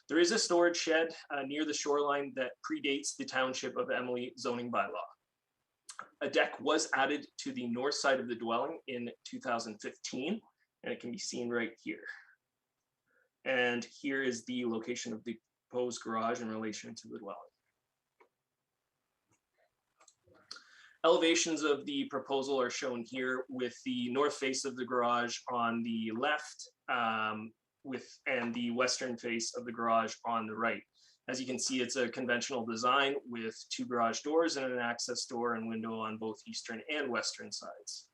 There is a storage shed near the shoreline that predates the Township of Emily zoning bylaw. A deck was added to the north side of the dwelling in 2015, and it can be seen right here. And here is the location of the proposed garage in relation to the dwelling. Elevations of the proposal are shown here, with the north face of the garage on the left, and the western face of the garage on the right. As you can see, it's a conventional design with 2 garage doors and an access door and window on both eastern and western sides.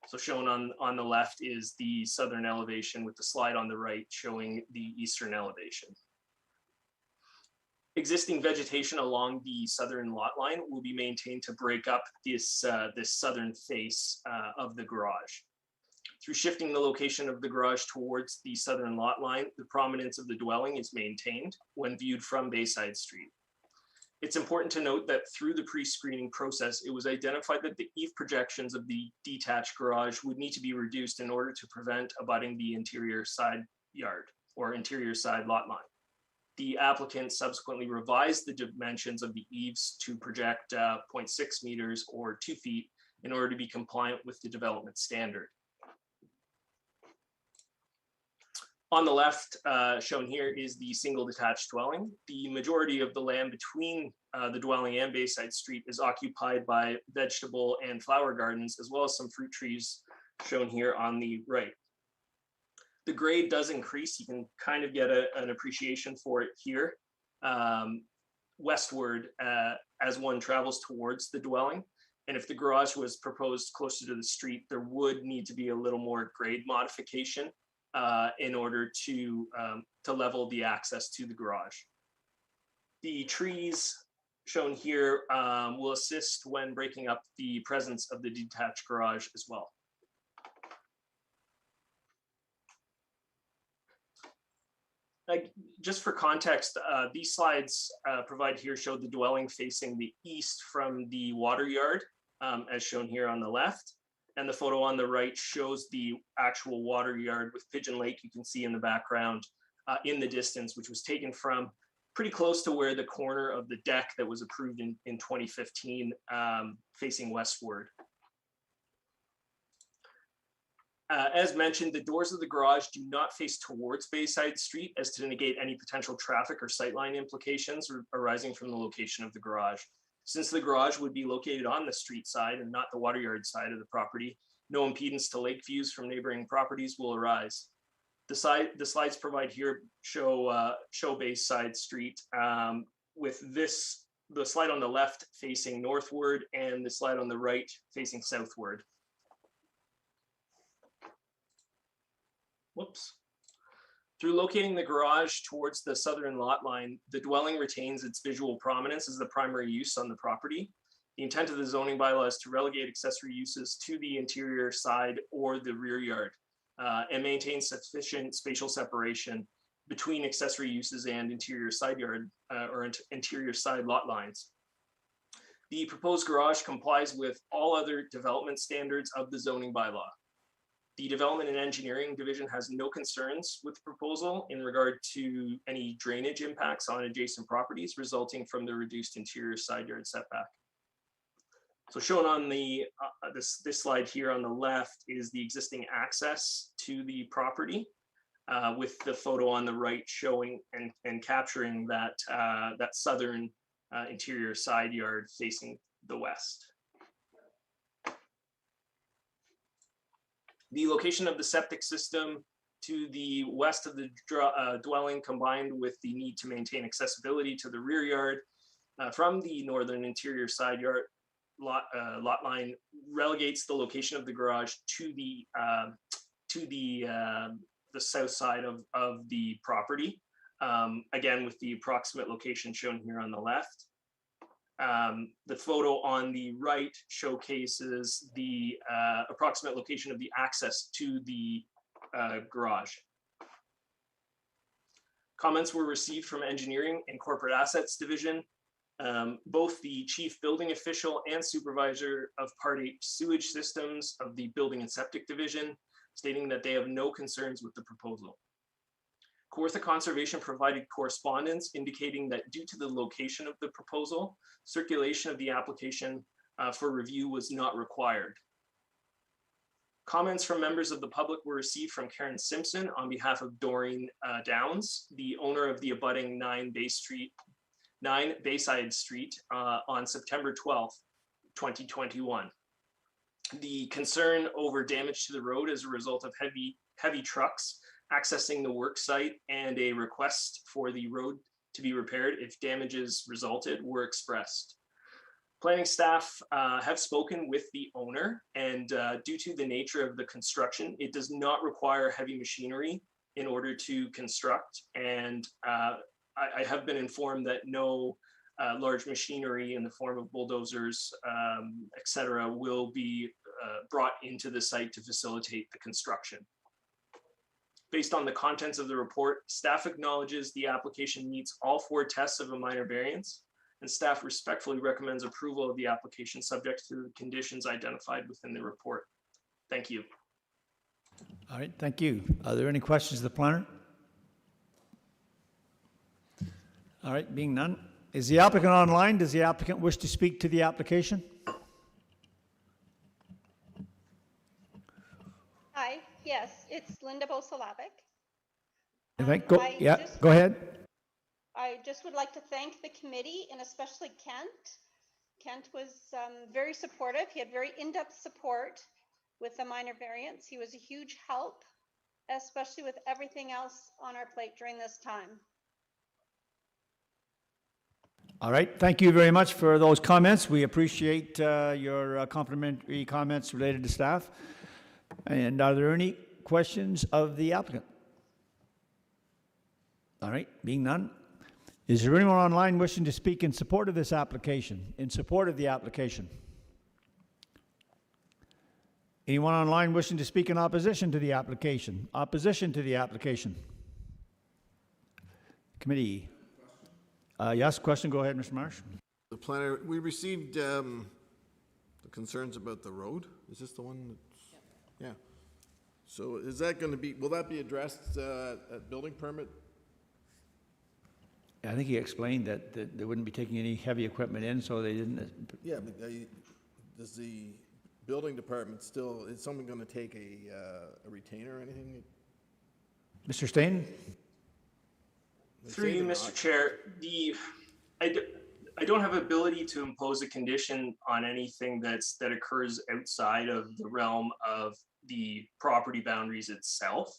So shown on the left is the southern elevation, with the slide on the right showing the eastern elevation. Existing vegetation along the southern lot line will be maintained to break up this southern face of the garage. Through shifting the location of the garage towards the southern lot line, the prominence of the dwelling is maintained when viewed from Bayside Street. It's important to note that through the pre-screening process, it was identified that the eave projections of the detached garage would need to be reduced in order to prevent abutting the interior side yard or interior side lot line. The applicant subsequently revised the dimensions of the eaves to project 0.6 meters or 2 feet in order to be compliant with the development standard. On the left, shown here, is the single detached dwelling. The majority of the land between the dwelling and Bayside Street is occupied by vegetable and flower gardens, as well as some fruit trees shown here on the right. The grade does increase. You can kind of get an appreciation for it here, westward as one travels towards the dwelling. And if the garage was proposed closer to the street, there would need to be a little more grade modification in order to level the access to the garage. The trees shown here will assist when breaking up the presence of the detached garage as well. Just for context, these slides provided here show the dwelling facing the east from the water yard, as shown here on the left. And the photo on the right shows the actual water yard with Pigeon Lake, you can see in the background in the distance, which was taken from pretty close to where the corner of the deck that was approved in 2015 facing westward. As mentioned, the doors of the garage do not face towards Bayside Street as to negate any potential traffic or sightline implications arising from the location of the garage. Since the garage would be located on the street side and not the water yard side of the property, no impedance to lake views from neighboring properties will arise. The slides provide here show Bayside Street with the slide on the left facing northward and the slide on the right facing southward. Whoops. Through locating the garage towards the southern lot line, the dwelling retains its visual prominence as the primary use on the property. The intent of the zoning bylaw is to relegate accessory uses to the interior side or the rear yard and maintain sufficient spatial separation between accessory uses and interior side yard or interior side lot lines. The proposed garage complies with all other development standards of the zoning bylaw. The Development and Engineering Division has no concerns with the proposal in regard to any drainage impacts on adjacent properties resulting from the reduced interior side yard setback. So shown on the this slide here on the left is the existing access to the property. with the photo on the right showing and capturing that, that southern interior side yard facing the west. The location of the septic system to the west of the dwelling, combined with the need to maintain accessibility to the rear yard from the northern interior side yard lot line, relegates the location of the garage to the south side of the property. Again, with the approximate location shown here on the left. The photo on the right showcases the approximate location of the access to the garage. Comments were received from Engineering and Corporate Assets Division. Both the Chief Building Official and Supervisor of Part 8 Sewage Systems of the Building and Septic Division, stating that they have no concerns with the proposal. Kawartha Conservation provided correspondence indicating that due to the location of the proposal, circulation of the application for review was not required. Comments from members of the public were received from Karen Simpson on behalf of Doreen Downs, the owner of the abutting 9 Bayside Street on September 12th, 2021. The concern over damage to the road as a result of heavy trucks accessing the work site and a request for the road to be repaired if damages resulted were expressed. Planning staff have spoken with the owner, and due to the nature of the construction, it does not require heavy machinery in order to construct. And I have been informed that no large machinery in the form of bulldozers, etc., will be brought into the site to facilitate the construction. Based on the contents of the report, staff acknowledges the application meets all 4 tests of a minor variance, and staff respectfully recommends approval of the application subject to the conditions identified within the report. Thank you. All right, thank you. Are there any questions of the planner? All right, being none. Is the applicant online? Does the applicant wish to speak to the application? Hi, yes, it's Linda Bosalavic. Go ahead. I just would like to thank the committee and especially Kent. Kent was very supportive. He had very in-depth support with the minor variance. He was a huge help, especially with everything else on our plate during this time. All right, thank you very much for those comments. We appreciate your complimentary comments related to staff. And are there any questions of the applicant? All right, being none. Is there anyone online wishing to speak in support of this application? In support of the application? Anyone online wishing to speak in opposition to the application? Opposition to the application? Committee. Yes, question. Go ahead, Mr. Marsh. The planner, we received the concerns about the road. Is this the one? That's, yeah. So is that going to be, will that be addressed at building permit? I think he explained that they wouldn't be taking any heavy equipment in, so they didn't. Yeah, but does the building department still, is someone going to take a retainer or anything? Mr. Stain? Through you, Mr. Chair, I don't have ability to impose a condition on anything that occurs outside of the realm of the property boundaries itself.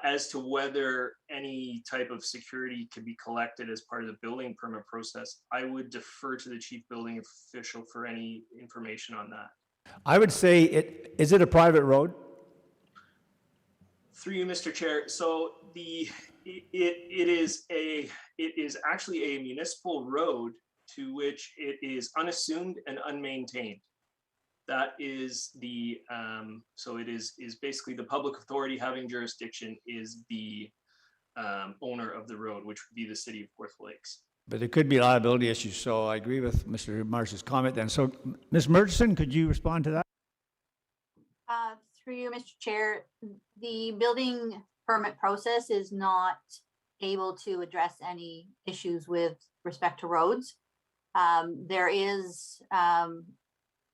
As to whether any type of security could be collected as part of the building permit process, I would defer to the chief building official for any information on that. I would say, is it a private road? Through you, Mr. Chair. So it is actually a municipal road to which it is unassumed and unmaintained. That is the, so it is basically the public authority having jurisdiction is the owner of the road, which would be the city of Kawartha Lakes. But there could be liability issues, so I agree with Mr. Marsh's comment then. So, Ms. Murchison, could you respond to that? Through you, Mr. Chair, the building permit process is not able to address any issues with respect to roads. There is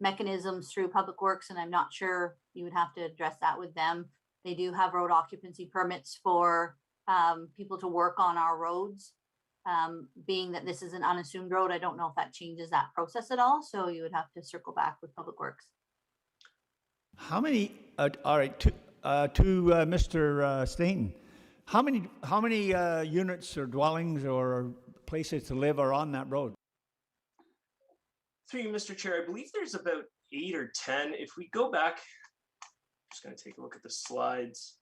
mechanisms through Public Works, and I'm not sure, you would have to address that with them. They do have road occupancy permits for people to work on our roads. Being that this is an unassumed road, I don't know if that changes that process at all. So you would have to circle back with Public Works. How many, all right, to Mr. Stainton, how many units or dwellings or places to live are on that road? Through you, Mr. Chair, I believe there's about 8 or 10. If we go back, I'm just going to take a look at the slides.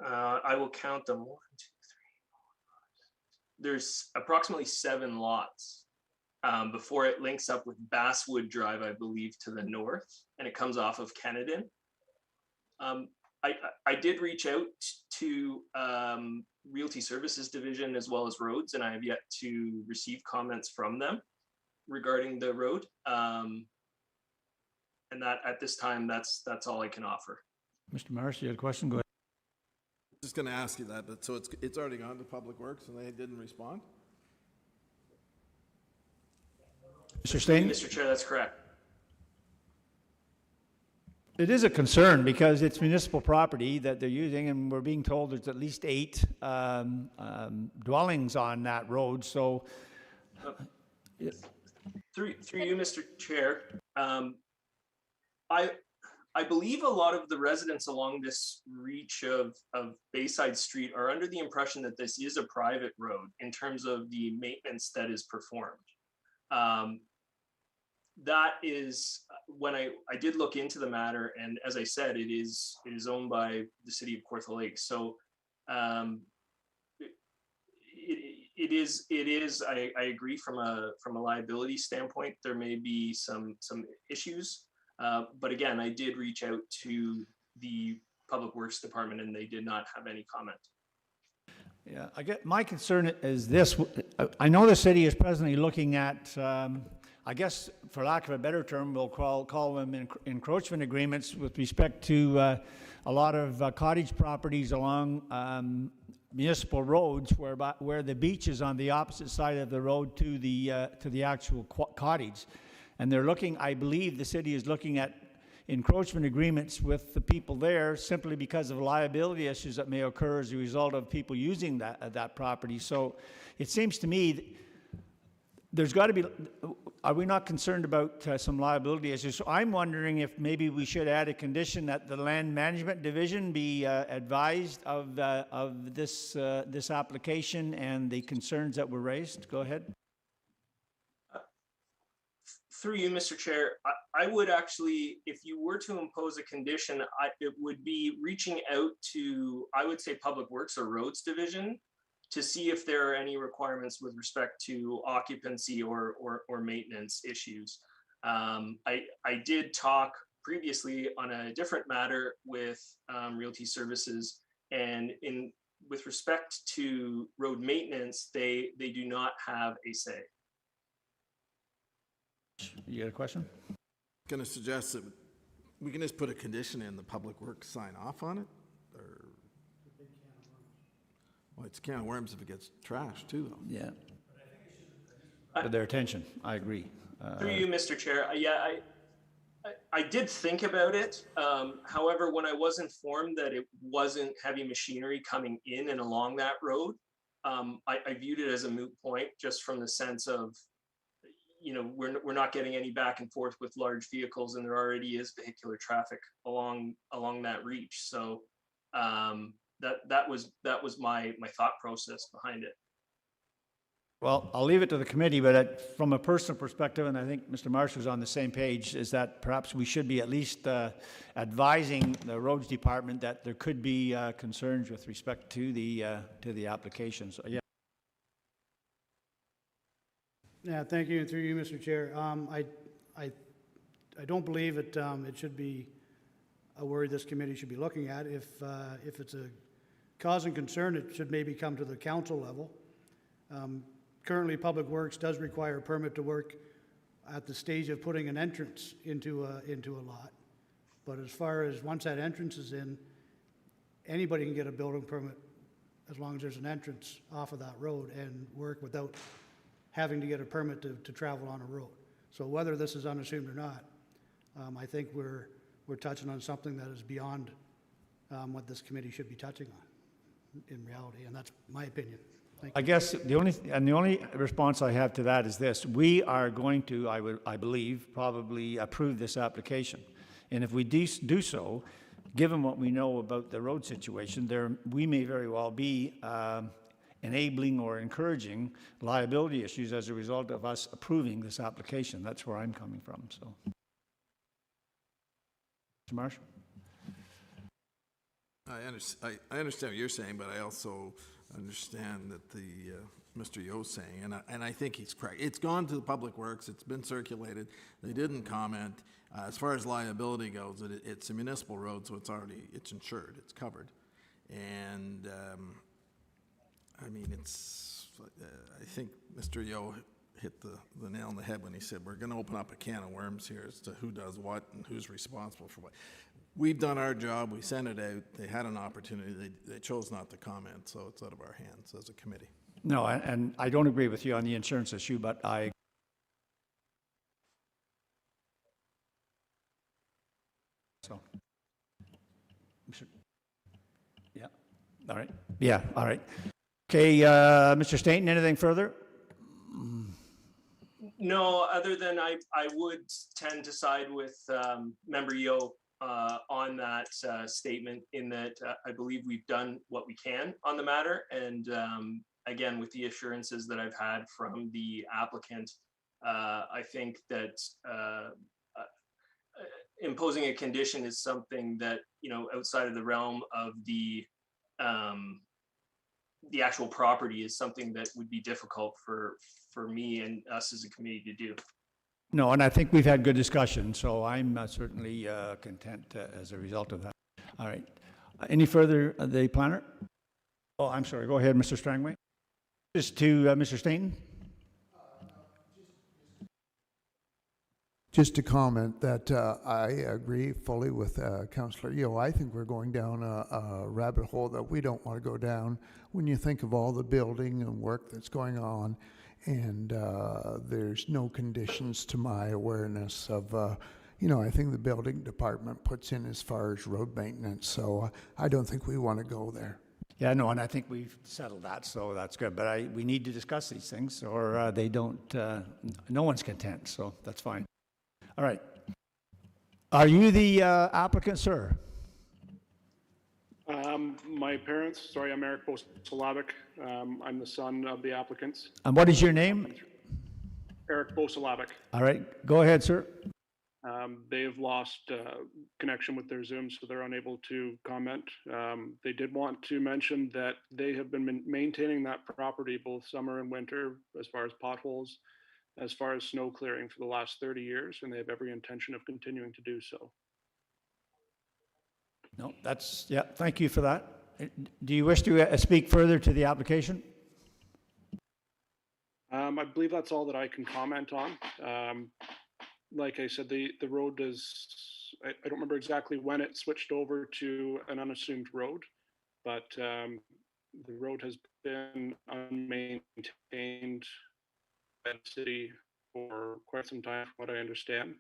I will count them. 1, 2, 3, 4, 5. There's approximately 7 lots before it links up with Basswood Drive, I believe, to the north, and it comes off of Kennedon. I did reach out to Realty Services Division as well as roads, and I have yet to receive comments from them regarding the road. And that at this time, that's all I can offer. Mr. Marsh, you had a question? Go ahead. Just going to ask you that, but so it's already gone to Public Works and they didn't respond? Mr. Stainton? Mr. Chair, that's correct. It is a concern because it's municipal property that they're using, and we're being told there's at least 8 dwellings on that road. So, Through you, Mr. Chair, I believe a lot of the residents along this reach of Bayside Street are under the impression that this is a private road in terms of the maintenance that is performed. That is when I did look into the matter, and as I said, it is owned by the city of Kawartha Lakes. So it is. I agree from a liability standpoint, there may be some issues. But again, I did reach out to the Public Works Department and they did not have any comment. yeah, my concern is this. I know the city is presently looking at, I guess, for lack of a better term, we'll call them encroachment agreements with respect to a lot of cottage properties along municipal roads where the beach is on the opposite side of the road to the actual cottage. And they're looking, I believe the city is looking at encroachment agreements with the people there simply because of liability issues that may occur as a result of people using that property. So it seems to me there's got to be, are we not concerned about some liability issues? So I'm wondering if maybe we should add a condition that the Land Management Division be advised of this application and the concerns that were raised. Go ahead. Through you, Mr. Chair, I would actually, if you were to impose a condition, it would be reaching out to, I would say, Public Works or Roads Division to see if there are any requirements with respect to occupancy or maintenance issues. I did talk previously on a different matter with Realty Services, and with respect to road maintenance, they do not have a say. You got a question? Going to suggest that we can just put a condition in, the Public Works sign off on it, or well, it's a can of worms if it gets trashed too, though. Yeah. For their attention, I agree. Through you, Mr. Chair, yeah, I did think about it. However, when I was informed that it wasn't heavy machinery coming in and along that road, I viewed it as a moot point, just from the sense of, you know, we're not getting any back and forth with large vehicles, and there already is vehicular traffic along that reach. So that was my thought process behind it. Well, I'll leave it to the committee, but from a personal perspective, and I think Mr. Marsh was on the same page, is that perhaps we should be at least advising the roads department that there could be concerns with respect to the application. So, yeah. Yeah, thank you, and through you, Mr. Chair. I don't believe it should be a worry this committee should be looking at. If it's a cause and concern, it should maybe come to the council level. Currently, Public Works does require a permit to work at the stage of putting an entrance into a lot. But as far as once that entrance is in, anybody can get a building permit as long as there's an entrance off of that road and work without having to get a permit to travel on a road. So whether this is unassumed or not, I think we're touching on something that is beyond what this committee should be touching on in reality, and that's my opinion. Thank I you. guess the only response I have to that is this: we are going to, I believe, probably approve this application, and if we do so, given what we know about the road situation, we may very well be enabling or encouraging liability issues as a result of us approving this application. That's where I'm coming from. So, Mr. Marsh. I understand what you're saying, but I also understand that Mr. Yo's saying, and I think he's correct. It's gone to the Public Works. It's been circulated. They didn't comment. As far as liability goes, it's a municipal road, so it's insured. It's covered, and I mean, I think Mr. Yo hit the nail on the head when he said we're going to open up a can of worms here as to who does what and who's responsible for what. We've done our job. We sent it out. They had an opportunity. They chose not to comment, so it's out of our hands as a committee. No, and I don't agree with you on the insurance issue, but yeah, all right. Yeah, all right. Okay, Mr. Stainton, anything further? No, other than I would tend to side with Member Yo on that statement, in that I believe we've done what we can on the matter. And again, with the assurances that I've had from the applicant, I think that imposing a condition is something that, outside of the realm of the actual property, is something that would be difficult for me and us as a committee to do. No, and I think we've had good discussion, so I'm certainly content as a result of that. All right. Any further, the planner? Oh, I'm sorry. Go ahead, Mr. Strangway. Just to Mr. Stainton. Just to comment that I agree fully with Councillor Yo. I think we're going down a rabbit hole that we don't want to go down when you think of all the building and work that's going on, and there's no conditions to my awareness of, I think the building department puts in as far as road maintenance, so I don't think we want to go there. Yeah, no, and I think we've settled that, so that's good. But we need to discuss these things, or they don't, no one's content, so that's fine. All right. Are you the applicant, sir? My parents, sorry, I'm Eric Bosalavic. I'm the son of the applicants. And what is your name? Eric Bosalavic. All right, go ahead, sir. They have lost connection with their Zoom, so they're unable to comment. They did want to mention that they have been maintaining that property both summer and winter, as far as potholes, as far as snow clearing, for the last 30 years, and they have every intention of continuing to do so. No, yeah, thank you for that. Do you wish to speak further to the application? I believe that's all that I can comment on. Like I said, the road is, I don't remember exactly when it switched over to an unassumed road, but the road has been unmaintained by the city for quite some time, from what I understand.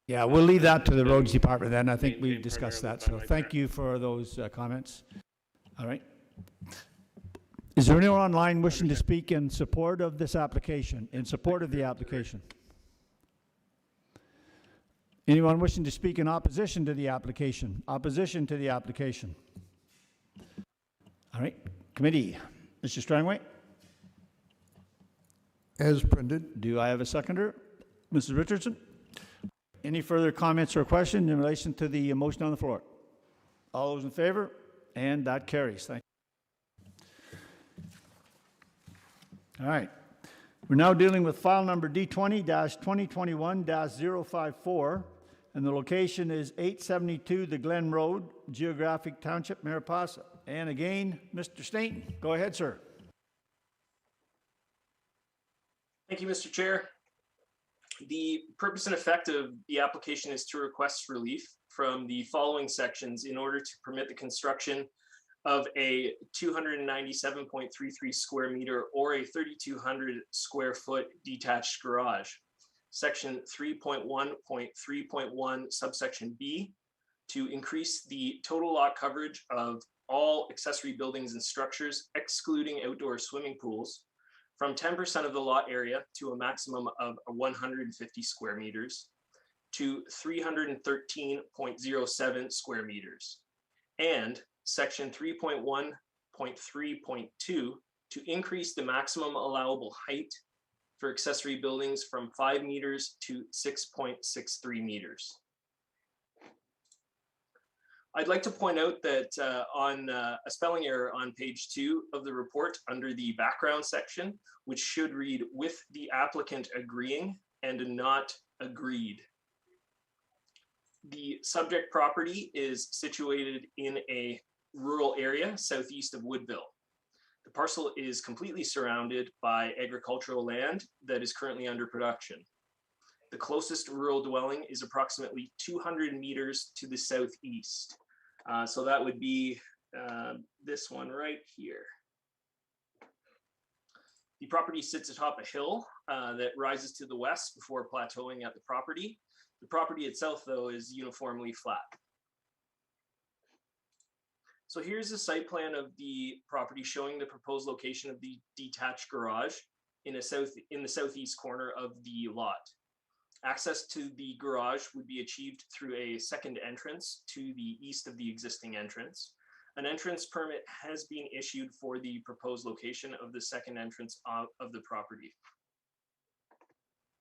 Yeah, we'll leave that to the roads department then. I think we've discussed that. So thank you for those comments. All right. Is there anyone online wishing to speak in support of this application, in support of the application? Anyone wishing to speak in opposition to the application? Opposition to the application? All right. Committee. Mr. Strangway? As printed. Do I have a seconder? Mrs. Richardson? Any further comments or questions in relation to the motion on the floor? All those in favor? And that carries. Thank you. All right. We're now dealing with file number D20-2021-054, and the location is 872 The Glen Road, Geographic Township, Mariposa. And again, Mr. Stainton, go ahead, sir. Thank you, Mr. Chair. The purpose and effect of the application is to request relief from the following sections in order to permit the construction of a 297.33 square meter or a 3,200 square foot detached garage. Section 3.1.3.1 subsection B, to increase the total lot coverage of all accessory buildings and structures, excluding outdoor swimming pools, from 10% of the lot area to a maximum of 150 square meters to 313.07 square meters. And section 3.1.3.2 to increase the maximum allowable height for accessory buildings from 5 meters to 6.63 meters. I'd like to point out that on a spelling error on page 2 of the report under the background section, which should read with the applicant agreeing and not agreed. The subject property is situated in a rural area southeast of Woodville. The parcel is completely surrounded by agricultural land that is currently under production. The closest rural dwelling is approximately 200 meters to the southeast. So that would be this one right here. The property sits atop a hill that rises to the west before plateauing at the property. The property itself, though, is uniformly flat. So here's a site plan of the property showing the proposed location of the detached garage in the southeast corner of the lot. Access to the garage would be achieved through a second entrance to the east of the existing entrance. An entrance permit has been issued for the proposed location of the second entrance of the property.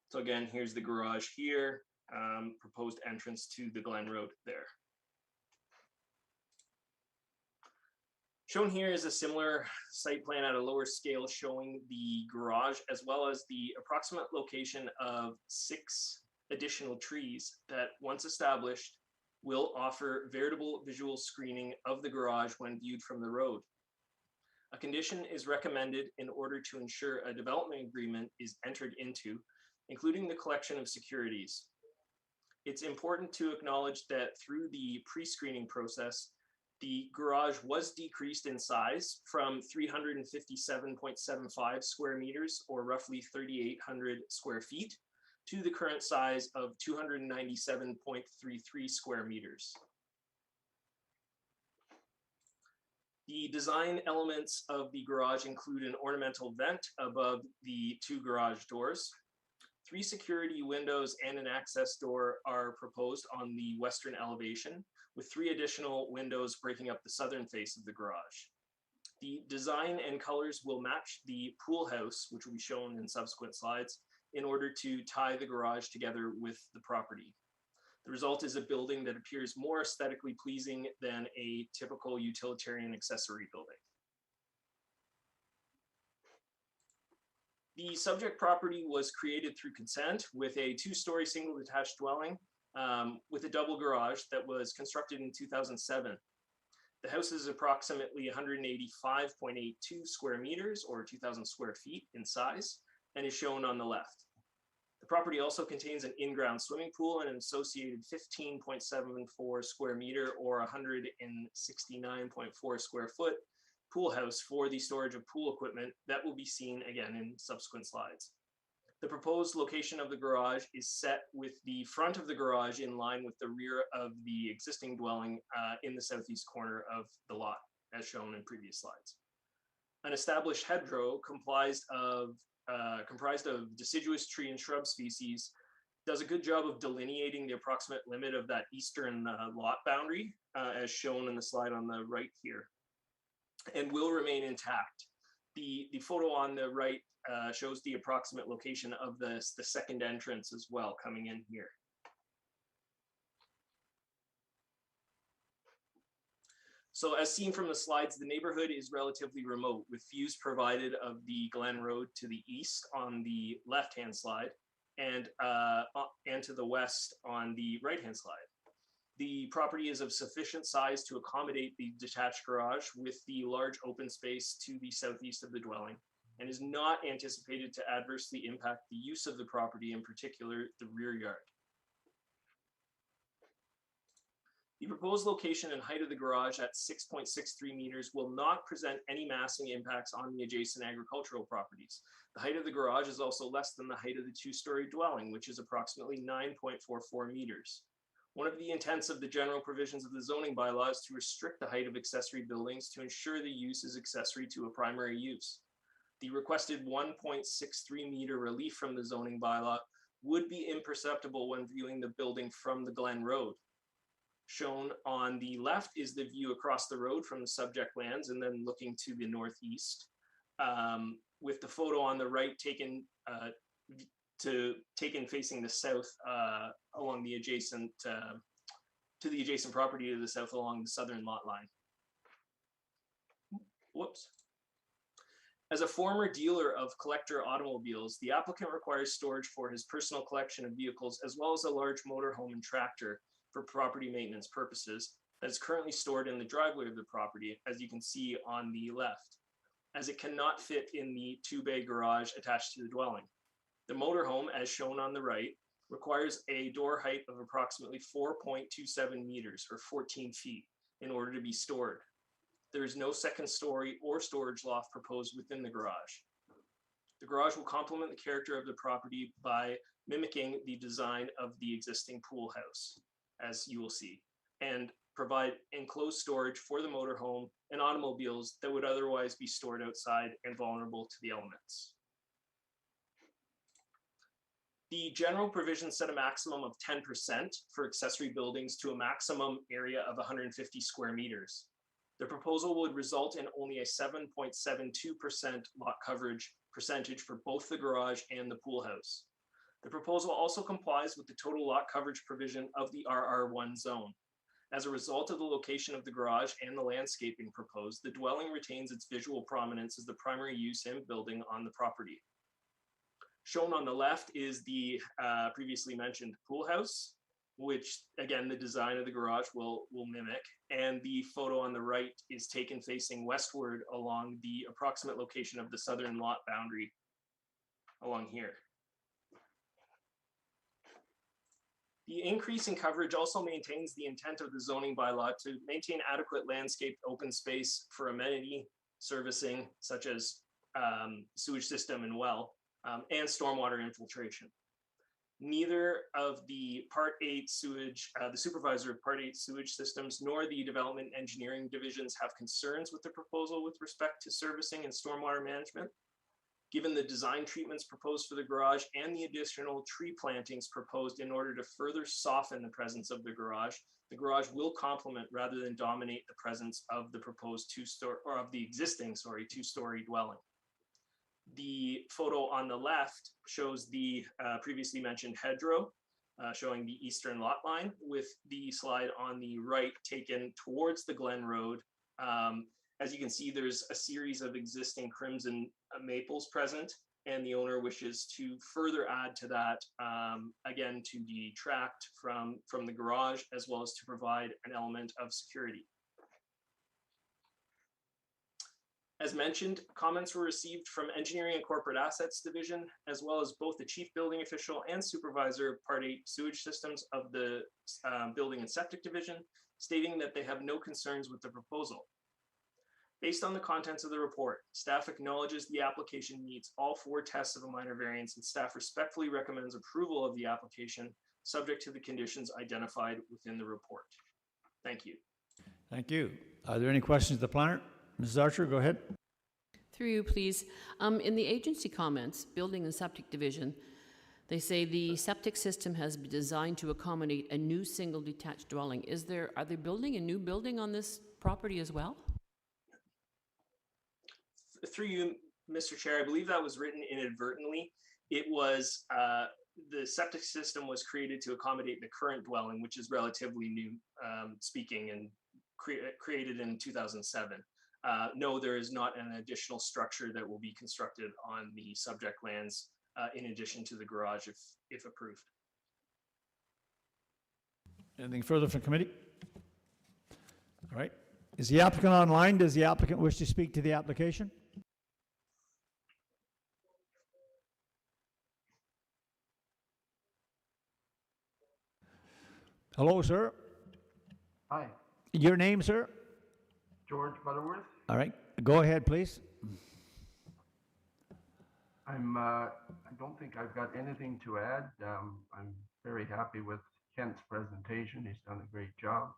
So again, here's the garage here, proposed entrance to the Glen Road there. Shown here is a similar site plan at a lower scale showing the garage as well as the approximate location of 6 additional trees that, once established, will offer veritable visual screening of the garage when viewed from the road. A condition is recommended in order to ensure a development agreement is entered into, including the collection of securities. It's important to acknowledge that through the pre-screening process, the garage was decreased in size from 357.75 square meters, or roughly 3,800 square feet, to the current size of 297.33 square meters. The design elements of the garage include an ornamental vent above the 2 garage doors. 3 security windows and an access door are proposed on the western elevation, with 3 additional windows breaking up the southern face of the garage. The design and colors will match the pool house, which will be shown in subsequent slides, in order to tie the garage together with the property. The result is a building that appears more aesthetically pleasing than a typical utilitarian accessory building. The subject property was created through consent with a 2-story single detached dwelling with a double garage that was constructed in 2007. The house is approximately 185.82 square meters, or 2,000 square feet in size, and is shown on the left. The property also contains an in-ground swimming pool and an associated 15.74 square meter, or 169.4 square foot pool house for the storage of pool equipment that will be seen again in subsequent slides. The proposed location of the garage is set with the front of the garage in line with the rear of the existing dwelling in the southeast corner of the lot, as shown in previous slides. An established hedgerow comprised of deciduous tree and shrub species does a good job of delineating the approximate limit of that eastern lot boundary, as shown in the slide on the right here, and will remain intact. The photo on the right shows the approximate location of the second entrance as well, coming in here. So as seen from the slides, the neighborhood is relatively remote, with views provided of the Glen Road to the east on the left-hand slide and to the west on the right-hand slide. The property is of sufficient size to accommodate the detached garage with the large open space to the southeast of the dwelling, and is not anticipated to adversely impact the use of the property, in particular the rear yard. The proposed location and height of the garage at 6.63 meters will not present any massing impacts on the adjacent agricultural properties. The height of the garage is also less than the height of the 2-story dwelling, which is approximately 9.44 meters. One of the intents of the general provisions of the zoning bylaw is to restrict the height of accessory buildings to ensure the use is accessory to a primary use. The requested 1.63 meter relief from the zoning bylaw would be imperceptible when viewing the building from the Glen Road. Shown on the left is the view across the road from the subject lands and then looking to the northeast. With the photo on the right taken facing the south along the adjacent to the adjacent property to the south along the southern lot line. Whoops. As a former dealer of collector automobiles, the applicant requires storage for his personal collection of vehicles as well as a large motorhome and tractor for property maintenance purposes that is currently stored in the driveway of the property, as you can see on the left, as it cannot fit in the 2-bay garage attached to the dwelling. The motorhome, as shown on the right, requires a door height of approximately 4.27 meters or 14 feet in order to be stored. There is no second story or storage loft proposed within the garage. The garage will complement the character of the property by mimicking the design of the existing pool house, as you will see, and provide enclosed storage for the motorhome and automobiles that would otherwise be stored outside and vulnerable to the elements. The general provisions set a maximum of 10% for accessory buildings to a maximum area of 150 square meters. The proposal would result in only a 7.72% lot coverage percentage for both the garage and the pool house. The proposal also complies with the total lot coverage provision of the RR1 zone. As a result of the location of the garage and the landscaping proposed, the dwelling retains its visual prominence as the primary use and building on the property. Shown on the left is the previously mentioned pool house, which again, the design of the garage will mimic. And the photo on the right is taken facing westward along the approximate location of the southern lot boundary along here. The increase in coverage also maintains the intent of the zoning bylaw to maintain adequate landscaped open space for amenity servicing, such as sewage system and well, and stormwater infiltration. Neither of the Part 8 sewage, the supervisor of Part 8 sewage systems, nor the development engineering divisions have concerns with the proposal with respect to servicing and stormwater management. Given the design treatments proposed for the garage and the additional tree plantings proposed in order to further soften the presence of the garage will complement rather than dominate the presence of the proposed existing two-story dwelling. The photo on the left shows the previously mentioned hedgerow showing the eastern lot line, with the slide on the right taken towards the Glen Road. As you can see, there's a series of existing crimson maples present, and the owner wishes to further add to that, again, to detract from the garage, as well as to provide an element of security. As mentioned, comments were received from Engineering and Corporate Assets Division, as well as both the Chief Building Official and Supervisor of Part 8 Sewage Systems of the Building and Septic Division, stating that they have no concerns with the proposal. Based on the contents of the report, staff acknowledges the application meets all 4 tests of a minor variance, and staff respectfully recommends approval of the application, subject to the conditions identified within the report. Thank you. Thank you. Are there any questions of the planner? Mrs. Archer, go ahead. Through you, please. In the agency comments, Building and Septic Division, they say the septic system has been designed to accommodate a new single detached dwelling. Are they building a new building on this property as well? Through you, Mr. Chair, I believe that was written inadvertently. It was, the septic system was created to accommodate the current dwelling, which is relatively new speaking, and created in 2007. No, there is not an additional structure that will be constructed on the subject lands in addition to the garage if approved. Anything further from committee? All right. Is the applicant online? Does the applicant wish to speak to the application? Hello, sir. Hi, Your name, sir? George Butterworth. All right. Go ahead, please. I don't think I've got anything to add. I'm very happy with Kent's presentation. He's done a great job.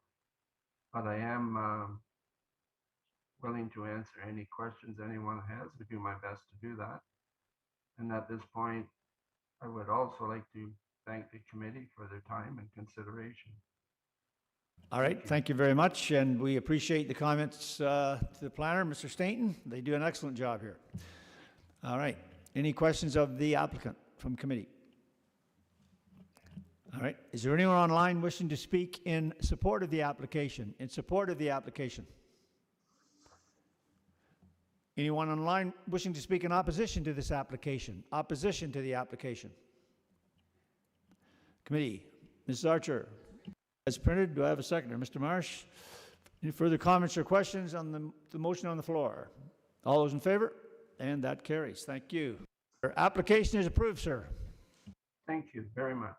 But I am willing to answer any questions anyone has. I do my best to do that. And at this point, I would also like to thank the committee for their time and consideration. All right, thank you very much, and we appreciate the comments to the planner, Mr. Stainton. They do an excellent job here. All right, any questions of the applicant from committee? All right, is there anyone online wishing to speak in support of the application? In support of the application? Anyone online wishing to speak in opposition to this application? Opposition to the application? Committee, Mrs. Archer. As printed, do I have a seconder? Mr. Marsh? Any further comments or questions on the motion on the floor? All those in favor? And that carries. Thank you. Your application is approved, sir. Thank you very much.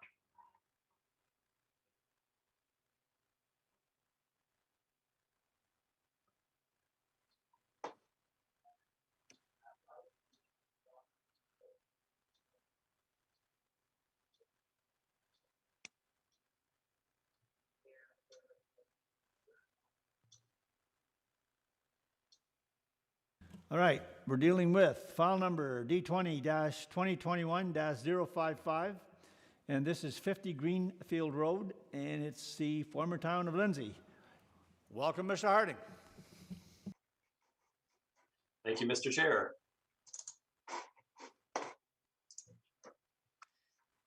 All right, we're dealing with file number D20-2021-055, and this is 50 Greenfield Road, and it's the former town of Lindsay. Welcome, Mr. Harding. Thank you, Mr. Chair.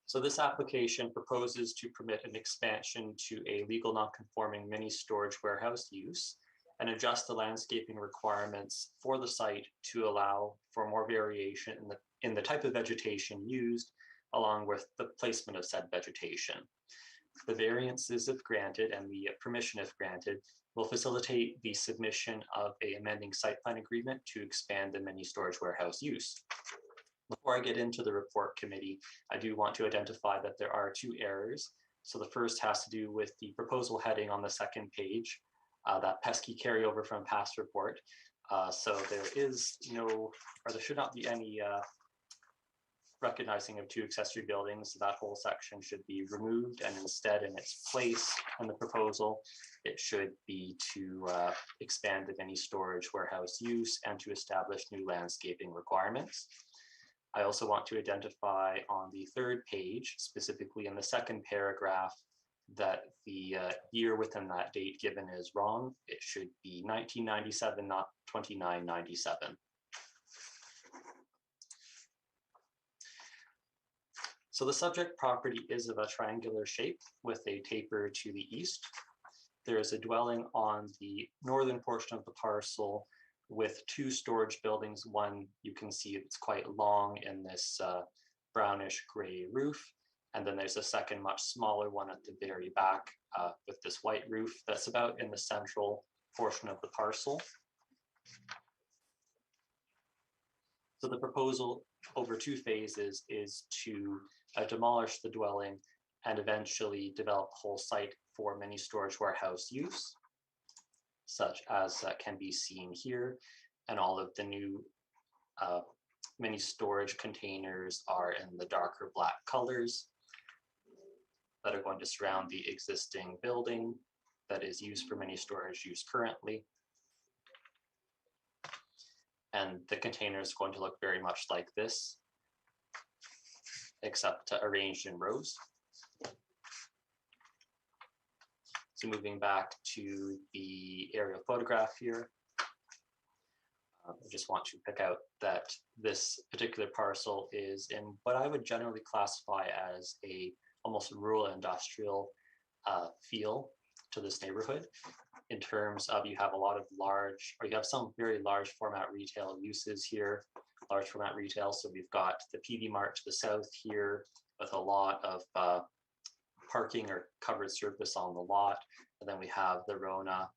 So this application proposes to permit an expansion to a legal non-conforming mini storage warehouse use and adjust the landscaping requirements for the site to allow for more variation in the type of vegetation used, along with the placement of said vegetation. The variances, if granted, and the permission, if granted, will facilitate the submission of an amending site plan agreement to expand the mini storage warehouse use. Before I get into the report, committee, I do want to identify that there are two errors. So the first has to do with the proposal heading on the second page, that pesky carryover from past report. So there is no, or there should not be any recognizing of two accessory buildings. That whole section should be removed, and instead in its place in the proposal, it should be to expand the mini storage warehouse use and to establish new landscaping requirements. I also want to identify on the third page, specifically in the second paragraph, that the year within that date given is wrong. It should be 1997, not 2997. So the subject property is of a triangular shape with a taper to the east. There is a dwelling on the northern portion of the parcel with two storage buildings. One, you can see it's quite long in this brownish gray roof. And then there's a second, much smaller one at the very back with this white roof that's about in the central portion of the parcel. So the proposal over two phases is to demolish the dwelling and eventually develop the whole site for mini storage warehouse use, such as can be seen here. And all of the new mini storage containers are in the darker black colors that are going to surround the existing building that is used for mini storage use currently. And the container is going to look very much like this, except arranged in rows. So moving back to the aerial photograph here, I just want to pick out that this particular parcel is in what I would generally classify as a almost rural industrial feel to this neighborhood, in terms of you have a lot of large, or you have some very large format retail uses here, large format retail. So we've got the PV Mart to the south here with a lot of parking or covered surface on the lot. And then we have the Rona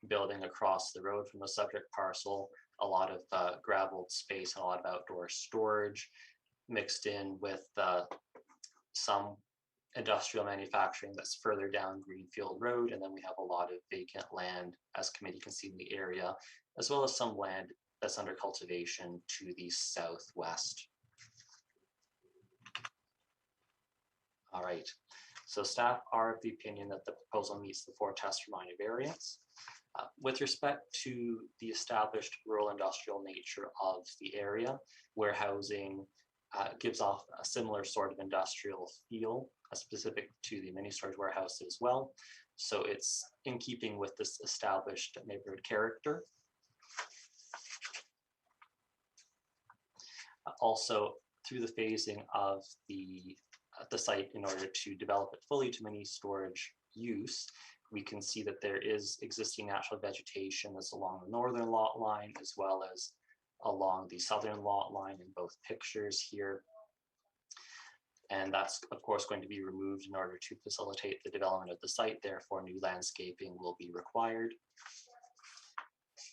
building across the road from the subject parcel, a lot of graveled space and a lot of outdoor storage mixed in with some industrial manufacturing that's further down Greenfield Road. And then we have a lot of vacant land, as committee can see in the area, as well as some land that's under cultivation to the southwest. All right, So staff are of the opinion that the proposal meets the 4 tests for minor variance. With respect to the established rural industrial nature of the area, warehousing gives off a similar sort of industrial feel, specific to the mini storage warehouse as well. So it's in keeping with this established neighborhood character. Also, through the phasing of the site in order to develop it fully to mini storage use, we can see that there is existing natural vegetation that's along the northern lot line as well as along the southern lot line in both pictures here. And that's of course going to be removed in order to facilitate the development of the site. Therefore, new landscaping will be required.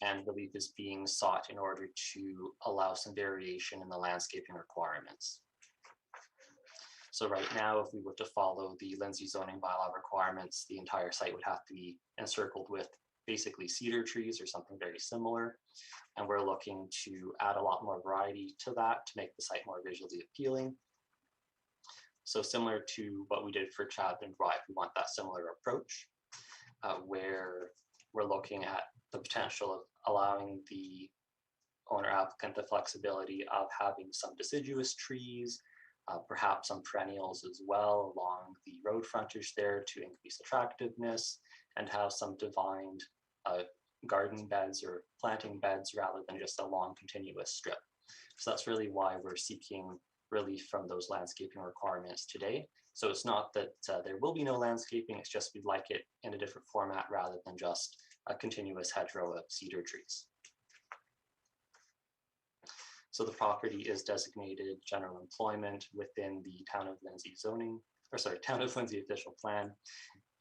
And relief is being sought in order to allow some variation in the landscaping requirements. So right now, if we were to follow the Lindsay zoning bylaw requirements, the entire site would have to be encircled with basically cedar trees or something very similar. And we're looking to add a lot more variety to that to make the site more visually appealing. So similar to what we did for Chadman Drive, we want that similar approach where we're looking at the potential of allowing the owner applicant the flexibility of having some deciduous trees, perhaps some perennials as well along the road frontage there to increase attractiveness, and have some defined garden beds or planting beds rather than just a long continuous strip. So that's really why we're seeking relief from those landscaping requirements today. So it's not that there will be no landscaping, it's just we'd like it in a different format rather than just a continuous hedgerow of cedar trees. So the property is designated general employment within the Town of Lindsay zoning, or sorry, Town of Lindsay official plan,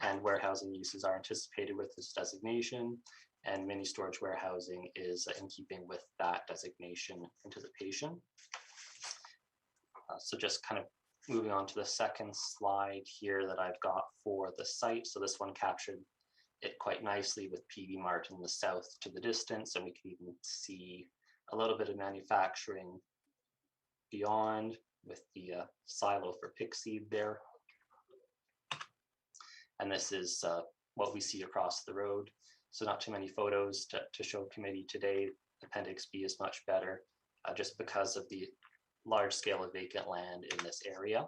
and warehousing uses are anticipated with this designation, and mini storage warehousing is in keeping with that designation anticipation. So just kind of moving on to the second slide here that I've got for the site. So this one captured it quite nicely with PV Mart in the south to the distance, and we can even see a little bit of manufacturing beyond with the silo for pig seed there. And this is what we see across the road. So not too many photos to show committee today. Appendix B is much better just because of the large scale of vacant land in this area.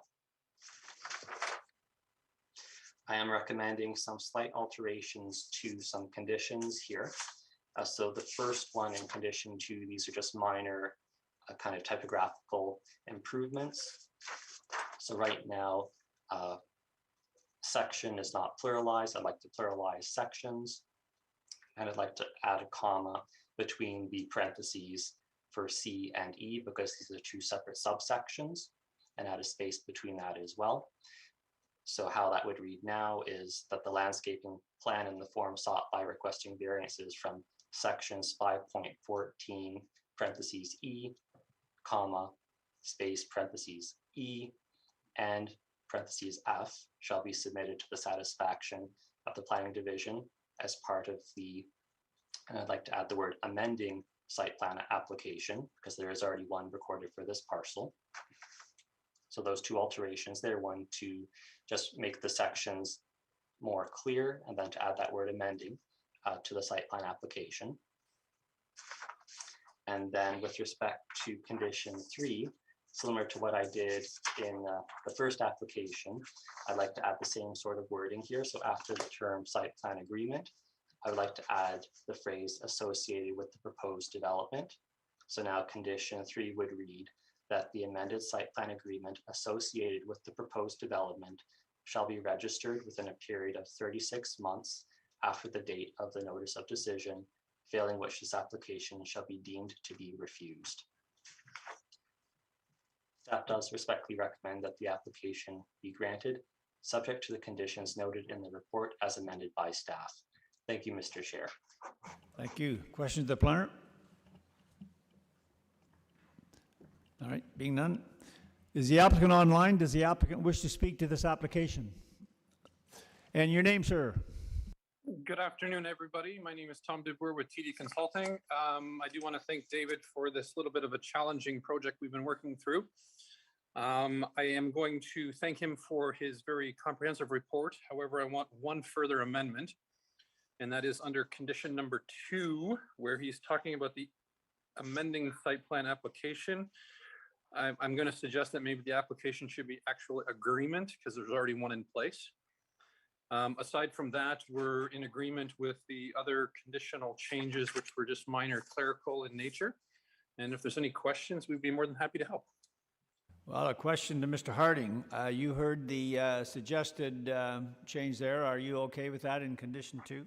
I am recommending some slight alterations to some conditions here. So the first one in condition 2, these are just minor kind of typographical improvements. So right now, section is not pluralized. I'd like to pluralize sections. And I'd like to add a comma between the parentheses for C and E because these are 2 separate subsections, and add a space between that as well. So how that would read now is that the landscaping plan in the form sought by requesting variances from sections 5.14 parentheses E, comma, space parentheses E, and parentheses F shall be submitted to the satisfaction of the planning division as part of the, and I'd like to add the word amending site plan application because there is already one recorded for this parcel. So those 2 alterations there, one to just make the sections more clear and then to add that word amending to the site plan application. And then with respect to condition 3, similar to what I did in the first application, I'd like to add the same sort of wording here. So after the term site plan agreement, I would like to add the phrase associated with the proposed development. So now condition 3 would read that the amended site plan agreement associated with the proposed development shall be registered within a period of 36 months after the date of the notice of decision, failing which this application shall be deemed to be refused. Staff does respectfully recommend that the application be granted, subject to the conditions noted in the report as amended by staff. Thank you, Mr. Chair. Thank you. Questions of the planner? All right, being none. Is the applicant online? Does the applicant wish to speak to this application? And your name, sir? Good afternoon, everybody. My name is Tom DeBoer with TD Consulting. I do want to thank David for this little bit of a challenging project we've been working through. I am going to thank him for his very comprehensive report. However, I want one further amendment, and that is under condition number 2, where he's talking about the amending site plan application. I'm going to suggest that maybe the application should be actual agreement because there's already one in place. Aside from that, we're in agreement with the other conditional changes, which were just minor clerical in nature. And if there's any questions, we'd be more than happy to help. Well, a question to Mr. Harding. You heard the suggested change there. Are you okay with that in condition 2?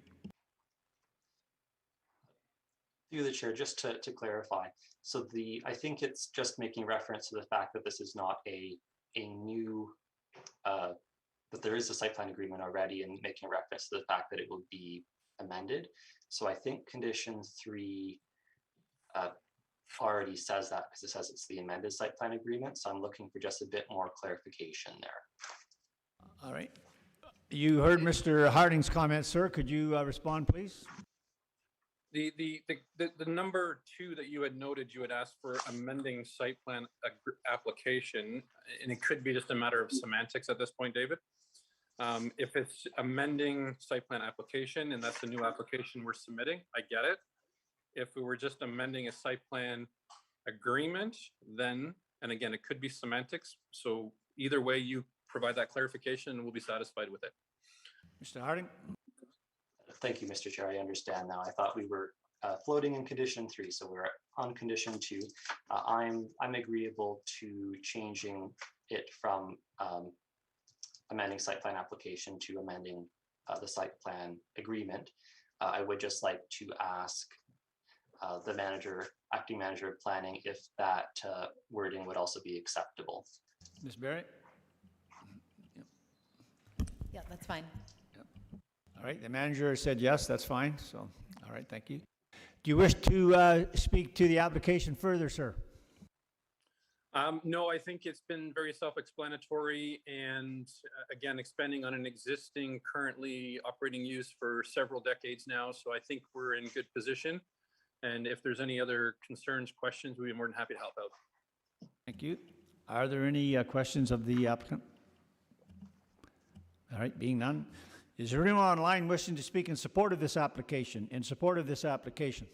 Through the chair, just to clarify. So I think it's just making reference to the fact that this is not a new, that there is a site plan agreement already, and making reference to the fact that it will be amended. So I think condition 3 already says that, because it says it's the amended site plan agreement. So I'm looking for just a bit more clarification there. All right. You heard Mr. Harding's comments, sir. Could you respond, please? The number 2 that you had noted, you had asked for amending site plan application, and it could be just a matter of semantics at this point, David. If it's amending site plan application and that's the new application we're submitting, I get it. If we were just amending a site plan agreement, then, and again, it could be semantics. So either way you provide that clarification, we'll be satisfied with it. Mr. Harding? Thank you, Mr. Chair. I understand now. I thought we were floating in condition 3, so we're on condition 2. I'm agreeable to changing it from amending site plan application to amending the site plan agreement. I would just like to ask the acting manager of planning if that wording would also be acceptable. Ms. Barrett? Yeah, that's fine. All right, the manager said yes, that's fine. So, all right, thank you. Do you wish to speak to the application further, sir? No, I think it's been very self-explanatory, and again, expanding on an existing currently operating use for several decades now. So I think we're in good position. And if there's any other concerns, questions, we'd be more than happy to help out. Thank you. Are there any questions of the applicant? All right, being none. Is there anyone online wishing to speak in support of this application? In support of this application?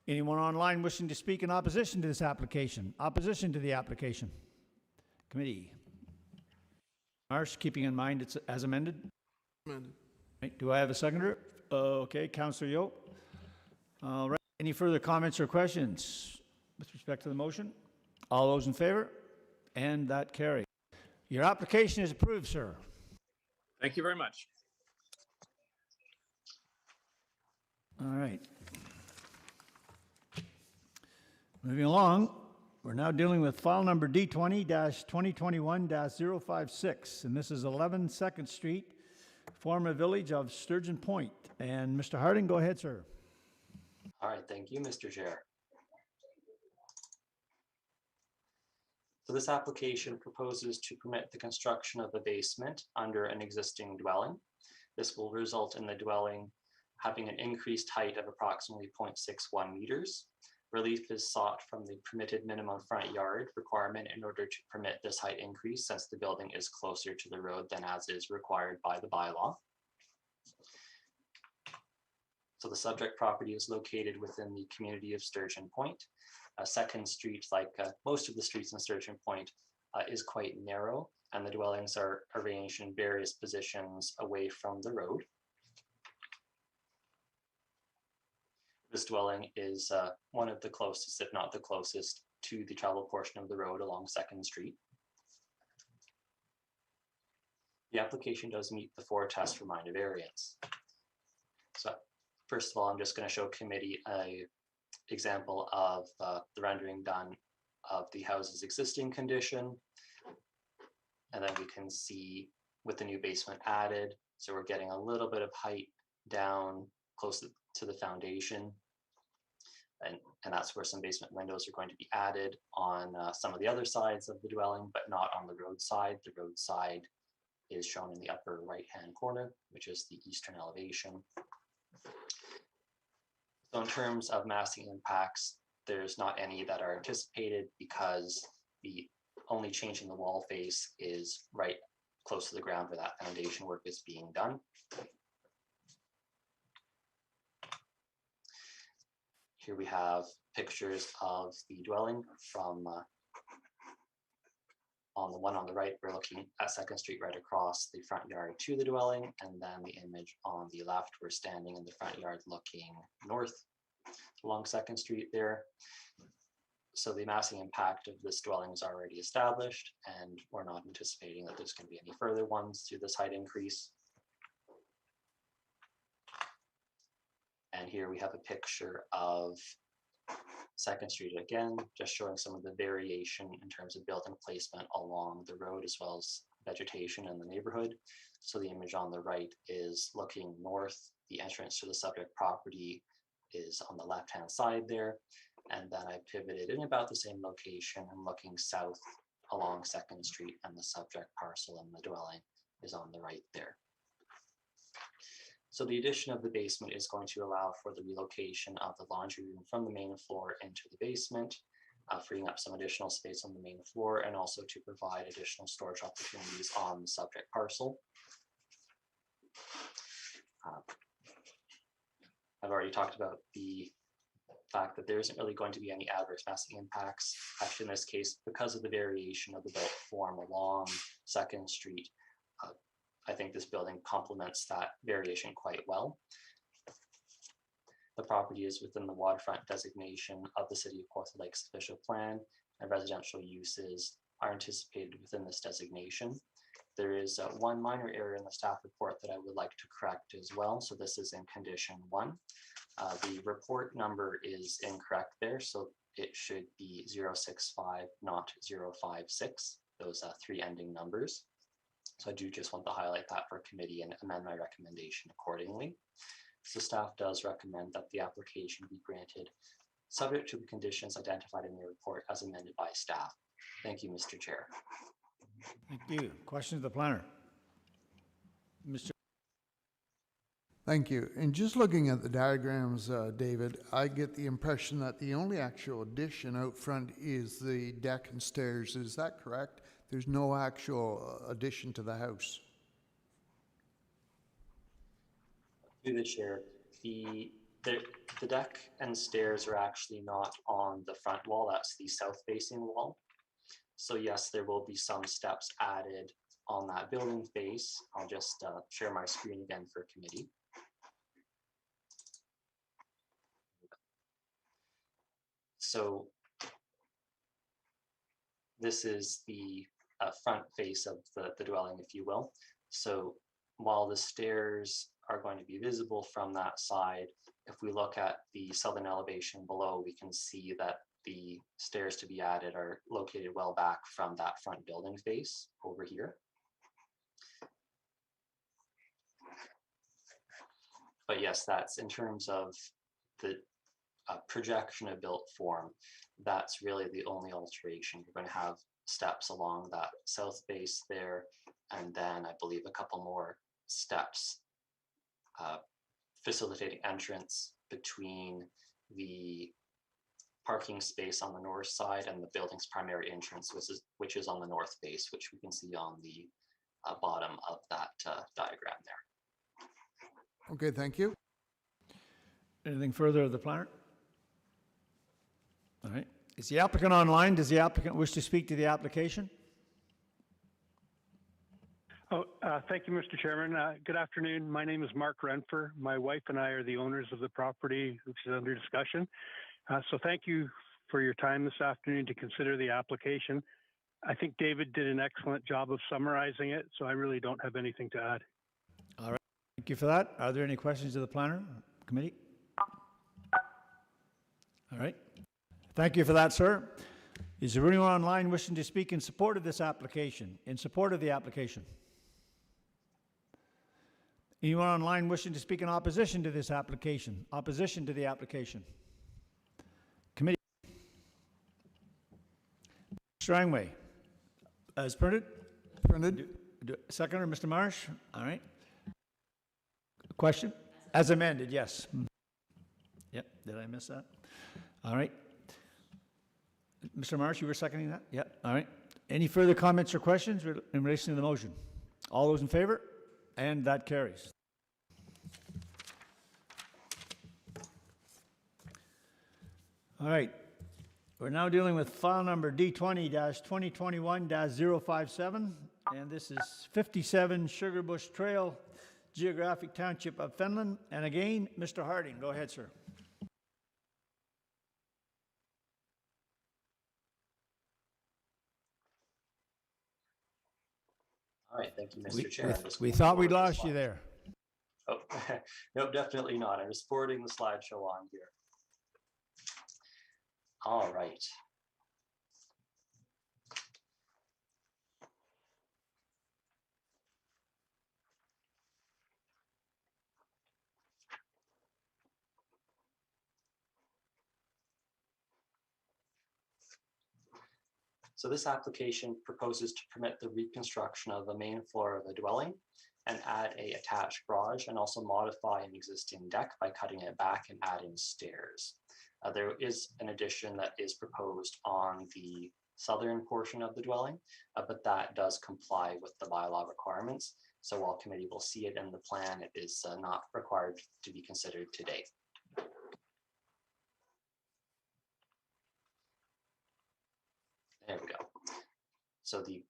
Anyone online wishing to speak in opposition to this application? Opposition to the application? Committee. Marsh, keeping in mind it's as amended? Amended. Right, do I have a seconder? Okay, Councillor Yo. All right, any further comments or questions with respect to the motion? All those in favor? And that carries. Your application is approved, sir. Thank you very much. All right. Moving along, we're now dealing with file number D20-2021-056, and this is 11 2nd Street, former village of Sturgeon Point. And Mr. Harding, go ahead, sir. All right, thank you, Mr. Chair. So this application proposes to permit the construction of a basement under an existing dwelling. This will result in the dwelling having an increased height of approximately 0.61 meters. Relief is sought from the permitted minimum front yard requirement in order to permit this height increase, since the building is closer to the road than as is required by the bylaw. So the subject property is located within the community of Sturgeon Point. 2nd Street, like most of the streets in Sturgeon Point, is quite narrow, and the dwellings are arranged in various positions away from the road. This dwelling is one of the closest, if not the closest, to the travel portion of the road along 2nd Street. The application does meet the 4 tests for minor variance. So first of all, I'm just going to show committee a example of the rendering done of the house's existing condition. And then we can see with the new basement added, so we're getting a little bit of height down close to the foundation. And that's where some basement windows are going to be added on some of the other sides of the dwelling, but not on the road side. The road side is shown in the upper right-hand corner, which is the eastern elevation. So in terms of massing impacts, there's not any that are anticipated because The only change in the wall face is right close to the ground where that foundation work is being done. Here we have pictures of the dwelling from on the one on the right, we're looking at 2nd Street right across the front yard to the dwelling, and then the image on the left, we're standing in the front yard looking north along 2nd Street there. So the massing impact of this dwelling is already established, and we're not anticipating that there's going to be any further ones through this height increase. And here we have a picture of 2nd Street again, just showing some of the variation in terms of building placement along the road as well as vegetation in the neighborhood. So the image on the right is looking north. The entrance to the subject property is on the left-hand side there. And then I pivoted in about the same location and looking south along 2nd Street, and the subject parcel and the dwelling is on the right there. So the addition of the basement is going to allow for the relocation of the laundry room from the main floor into the basement, freeing up some additional space on the main floor, and also to provide additional storage opportunities on the subject parcel. I've already talked about the fact that there isn't really going to be any adverse massing impacts. Actually, in this case, because of the variation of the built form along 2nd Street, I think this building complements that variation quite well. The property is within the waterfront designation of the City of Kawartha Lakes official plan, and residential uses are anticipated within this designation. There is one minor error in the staff report that I would like to correct as well. So this is in condition 1. The report number is incorrect there, so it should be 065, not 056, those 3 ending numbers. So I do just want to highlight that for committee and amend my recommendation accordingly. So staff does recommend that the application be granted subject to the conditions identified in the report as amended by staff. Thank you, Mr. Chair. Thank you. Questions of the planner? Mr. Thank you. And just looking at the diagrams, David, I get the impression that the only actual addition out front is the deck and stairs. Is that correct? There's no actual addition to the house. Through the chair, the deck and stairs are actually not on the front wall. That's the south-facing wall. So yes, there will be some steps added on that building face. I'll just share my screen again for committee. So this is the front face of the dwelling, if you will. So while the stairs are going to be visible from that side, if we look at the southern elevation below, we can see that the stairs to be added are located well back from that front building face over here. But yes, that's in terms of the projection of built form. That's really the only alteration. You're going to have steps along that south base there, and then I believe a couple more steps facilitating entrance between the parking space on the north side and the building's primary entrance, which is on the north face, which we can see on the bottom of that diagram there. Okay, thank you. Anything further of the planner? All right. Is the applicant online? Does the applicant wish to speak to the application? Thank you, Mr. Chairman. Good afternoon. My name is Mark Renfer. My wife and I are the owners of the property which is under discussion. So thank you for your time this afternoon to consider the application. I think David did an excellent job of summarizing it, so I really don't have anything to add. All right. Thank you for that. Are there any questions of the planner committee? All right. Thank you for that, sir. Is there anyone online wishing to speak in support of this application? In support of the application? Anyone online wishing to speak in opposition to this application? Opposition to the application? Committee. Strangway. As printed? Printed. Seconder, Mr. Marsh? All right. Question? As amended, yes. Yep, did I miss that? All right. Mr. Marsh, you were seconding that? Yeah, all right. Any further comments or questions in relation to the motion? All those in favor? And that carries. All right. We're now dealing with file number D20-2021-057, and this is 57 Sugarbush Trail, Geographic Township of Fenland. And again, Mr. Harding, go ahead, sir. All right, thank you, Mr. Chair. I'm just We going thought we'd forward the lost you slide. there. Oh, no, definitely not. I'm just forwarding the slideshow on here. All right. So this application proposes to permit the reconstruction of the main floor of the dwelling and add a attached garage, and also modify an existing deck by cutting it back and adding stairs. There is an addition that is proposed on the southern portion of the dwelling, but that does comply with the bylaw requirements. So while committee will see it in the plan, it is not required to be considered today. There we go. So the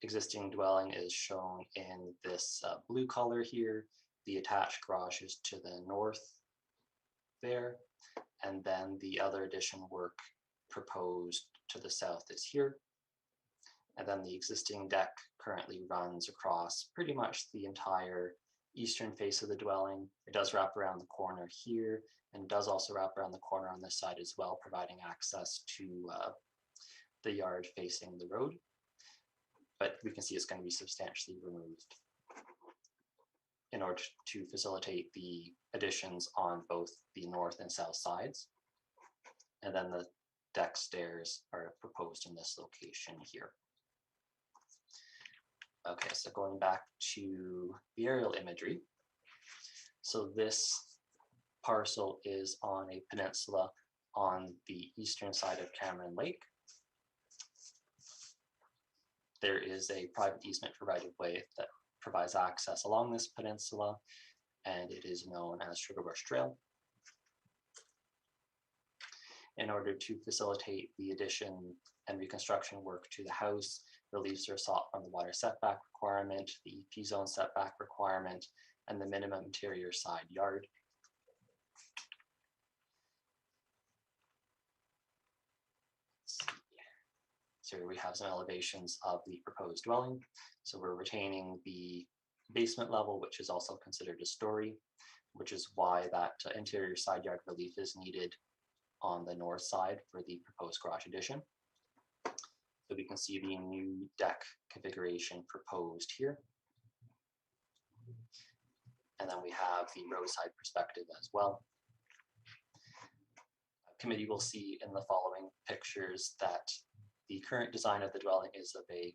existing dwelling is shown in this blue color here. The attached garage is to the north there. And then the other addition work proposed to the south is here. And then the existing deck currently runs across pretty much the entire eastern face of the dwelling. It does wrap around the corner here, and does also wrap around the corner on this side as well, providing access to the yard facing the road. But we can see it's going to be substantially removed in order to facilitate the additions on both the north and south sides. And then the deck stairs are proposed in this location here. Okay, so going back to the aerial imagery. So this parcel is on a peninsula on the eastern side of Cameron Lake. There is a private easement for right-of-way that provides access along this peninsula, and it is known as Sugarbush Trail. In order to facilitate the addition and reconstruction work to the house, reliefs are sought from the water setback requirement, the EP zone setback requirement, and the minimum interior side yard. So we have some elevations of the proposed dwelling. So we're retaining the basement level, which is also considered a story, which is why that interior side yard relief is needed on the north side for the proposed garage addition. So we can see the new deck configuration proposed here. And then we have the roadside perspective as well. Committee will see in the following pictures that the current design of the dwelling is the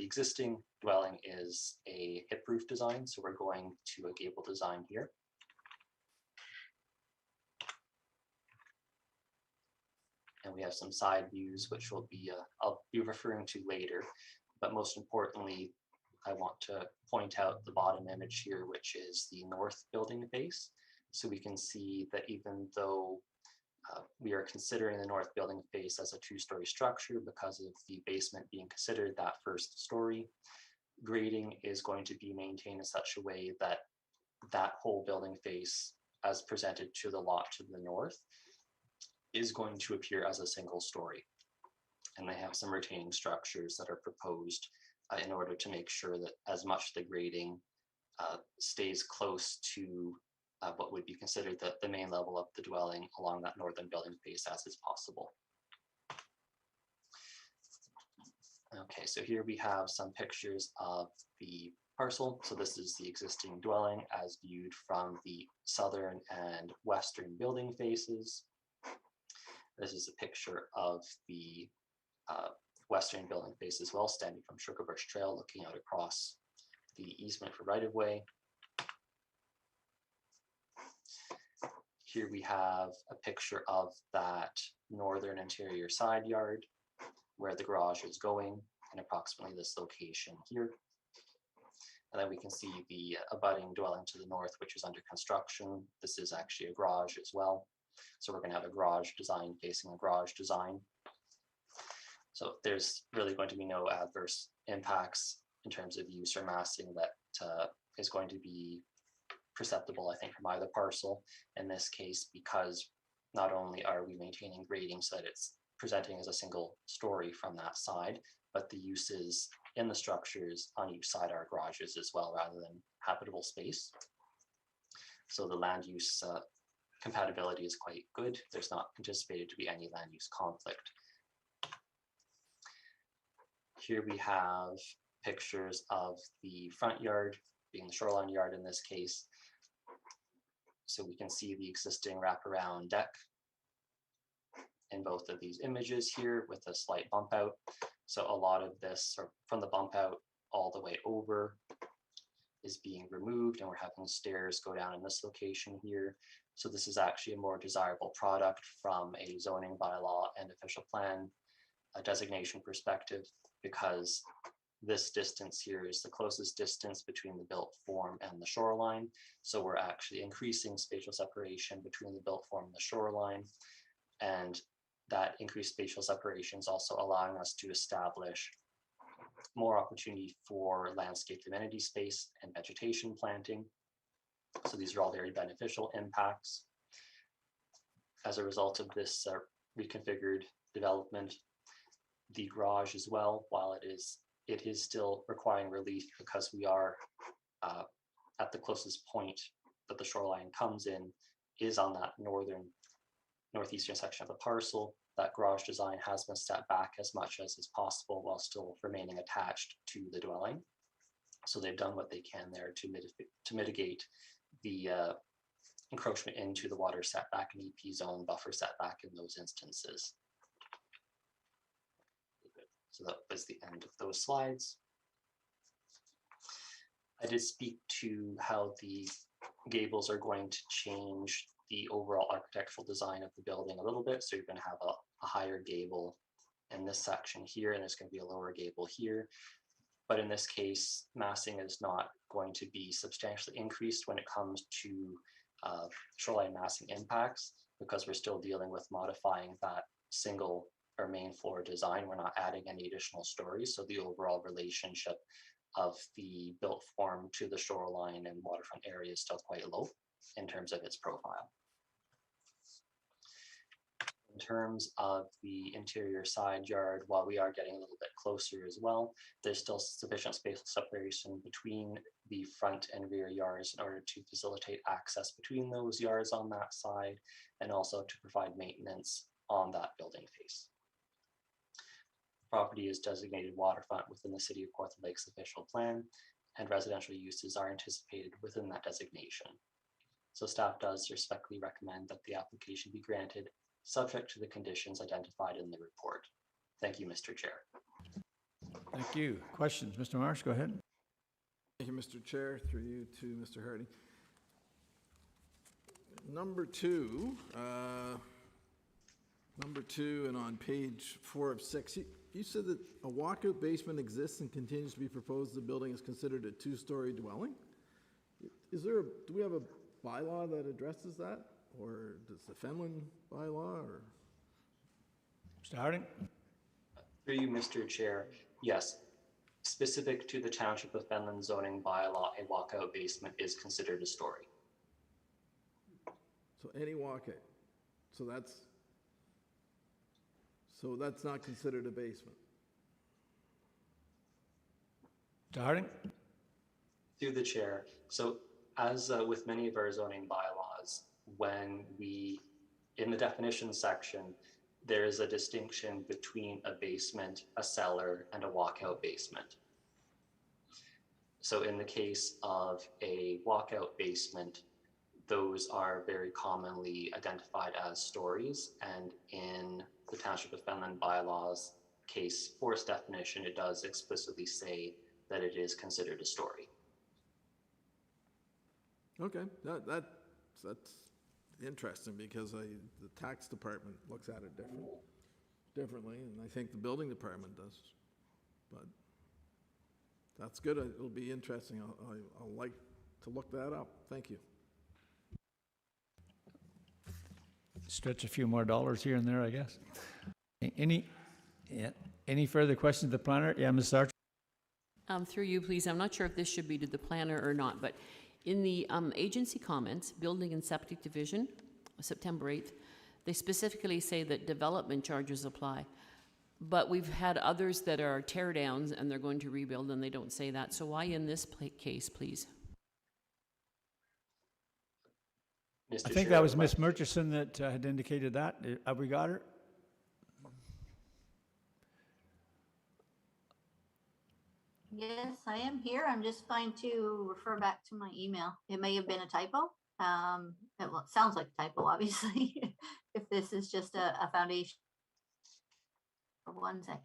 existing dwelling is a hip roof design. So we're going to a gable design here. And we have some side views, which will be, I'll be referring to later. But most importantly, I want to point out the bottom image here, which is the north building face. So we can see that even though we are considering the north building face as a two-story structure because of the basement being considered that first story, grading is going to be maintained in such a way that that whole building face, as presented to the lot to the north, is going to appear as a single story. And they have some retaining structures that are proposed in order to make sure that as much the grading stays close to what would be considered the main level of the dwelling along that northern building face as is possible. Okay, so here we have some pictures of the parcel. So this is the existing dwelling as viewed from the southern and western building faces. This is a picture of the western building face as well, standing from Sugarbush Trail, looking out across the easement for right-of-way. Here we have a picture of that northern interior side yard where the garage is going in approximately this location here. And then we can see the abutting dwelling to the north, which is under construction. This is actually a garage as well. So we're going to have a garage design facing a garage design. So there's really going to be no adverse impacts in terms of use or massing that is going to be perceptible, I think, from either parcel. In this case, because not only are we maintaining grading so that it's presenting as a single story from that side, but the uses in the structures on each side are garages as well, rather than habitable space. So the land use compatibility is quite good. There's not anticipated to be any land use conflict. Here we have pictures of the front yard, being the shoreline yard in this case. So we can see the existing wraparound deck in both of these images here with a slight bump out. So a lot of this, or from the bump out all the way over, is being removed, and we're having stairs go down in this location here. So this is actually a more desirable product from a zoning bylaw and official plan designation perspective, because this distance here is the closest distance between the built form and the shoreline. So we're actually increasing spatial separation between the built form and the shoreline. And that increased spatial separation is also allowing us to establish more opportunity for landscape amenity space and vegetation planting. So these are all very beneficial impacts. As a result of this reconfigured development, the garage as well, while it is still requiring relief because we are at the closest point that the shoreline comes in, is on that northeastern section of the parcel. That garage design has been set back as much as is possible while still remaining attached to the dwelling. So they've done what they can there to mitigate the encroachment into the water setback and EP zone buffer setback in those instances. So that was the end of those slides. I did speak to how the gables are going to change the overall architectural design of the building a little bit. So you're going to have a higher gable in this section here, and there's going to be a lower gable here. But in this case, massing is not going to be substantially increased when it comes to shoreline massing impacts, because we're still dealing with modifying that single or main floor design. We're not adding any additional stories. So the overall relationship of the built form to the shoreline and waterfront area is still quite low in terms of its profile. In terms of the interior side yard, while we are getting a little bit closer as well, there's still sufficient spatial separation between the front and rear yards in order to facilitate access between those yards on that side, and also to provide maintenance on that building face. Property is designated waterfront within the City of Kawartha Lakes official plan, and residential uses are anticipated within that designation. So staff does respectfully recommend that the application be granted, subject to the conditions identified in the report. Thank you, Mr. Chair. Thank you. Questions? Mr. Marsh, go ahead. Thank you, Mr. Chair. Through you to Mr. Hardy. Number two, and on page 4 of 6, you said that a walkout basement exists and continues to be proposed. The building is considered a 2-story dwelling. Do we have a bylaw that addresses that, or does the Fenland bylaw, or? Mr. Harding? Through you, Mr. Chair, yes. Specific to the Township of Fenland zoning bylaw, a walkout basement is considered a story. So any walkout. So that's not considered a basement. Mr. Harding? Through the chair. So as with many of our zoning bylaws, when in the definition section, there is a distinction between a basement, a cellar, and a walkout basement. So in the case of a walkout basement, those are very commonly identified as stories, and in the Township of Fenland bylaws case for its definition, it does explicitly say that it is considered a story. Okay, that's interesting, because the tax department looks at it different. differently, and I think the building department does. But that's good. It'll be interesting. I'll like to look that up. Thank you. Stretch a few more dollars here and there, I guess. Any further questions of the planner? Yeah, Ms. Sartre? Through you, please. I'm not sure if this should be to the planner or not, but in the agency comments, Building and Septic Division, September 8th, they specifically say that development charges apply. But we've had others that are tear downs and they're going to rebuild and they don't say that. So why in this case, please? I think that was Ms. Murchison that had indicated that. Have we got her? Yes, I am here. I'm just going to refer back to my email. It may have been a typo. It sounds like a typo, obviously, if this is just a foundation. For 1 second.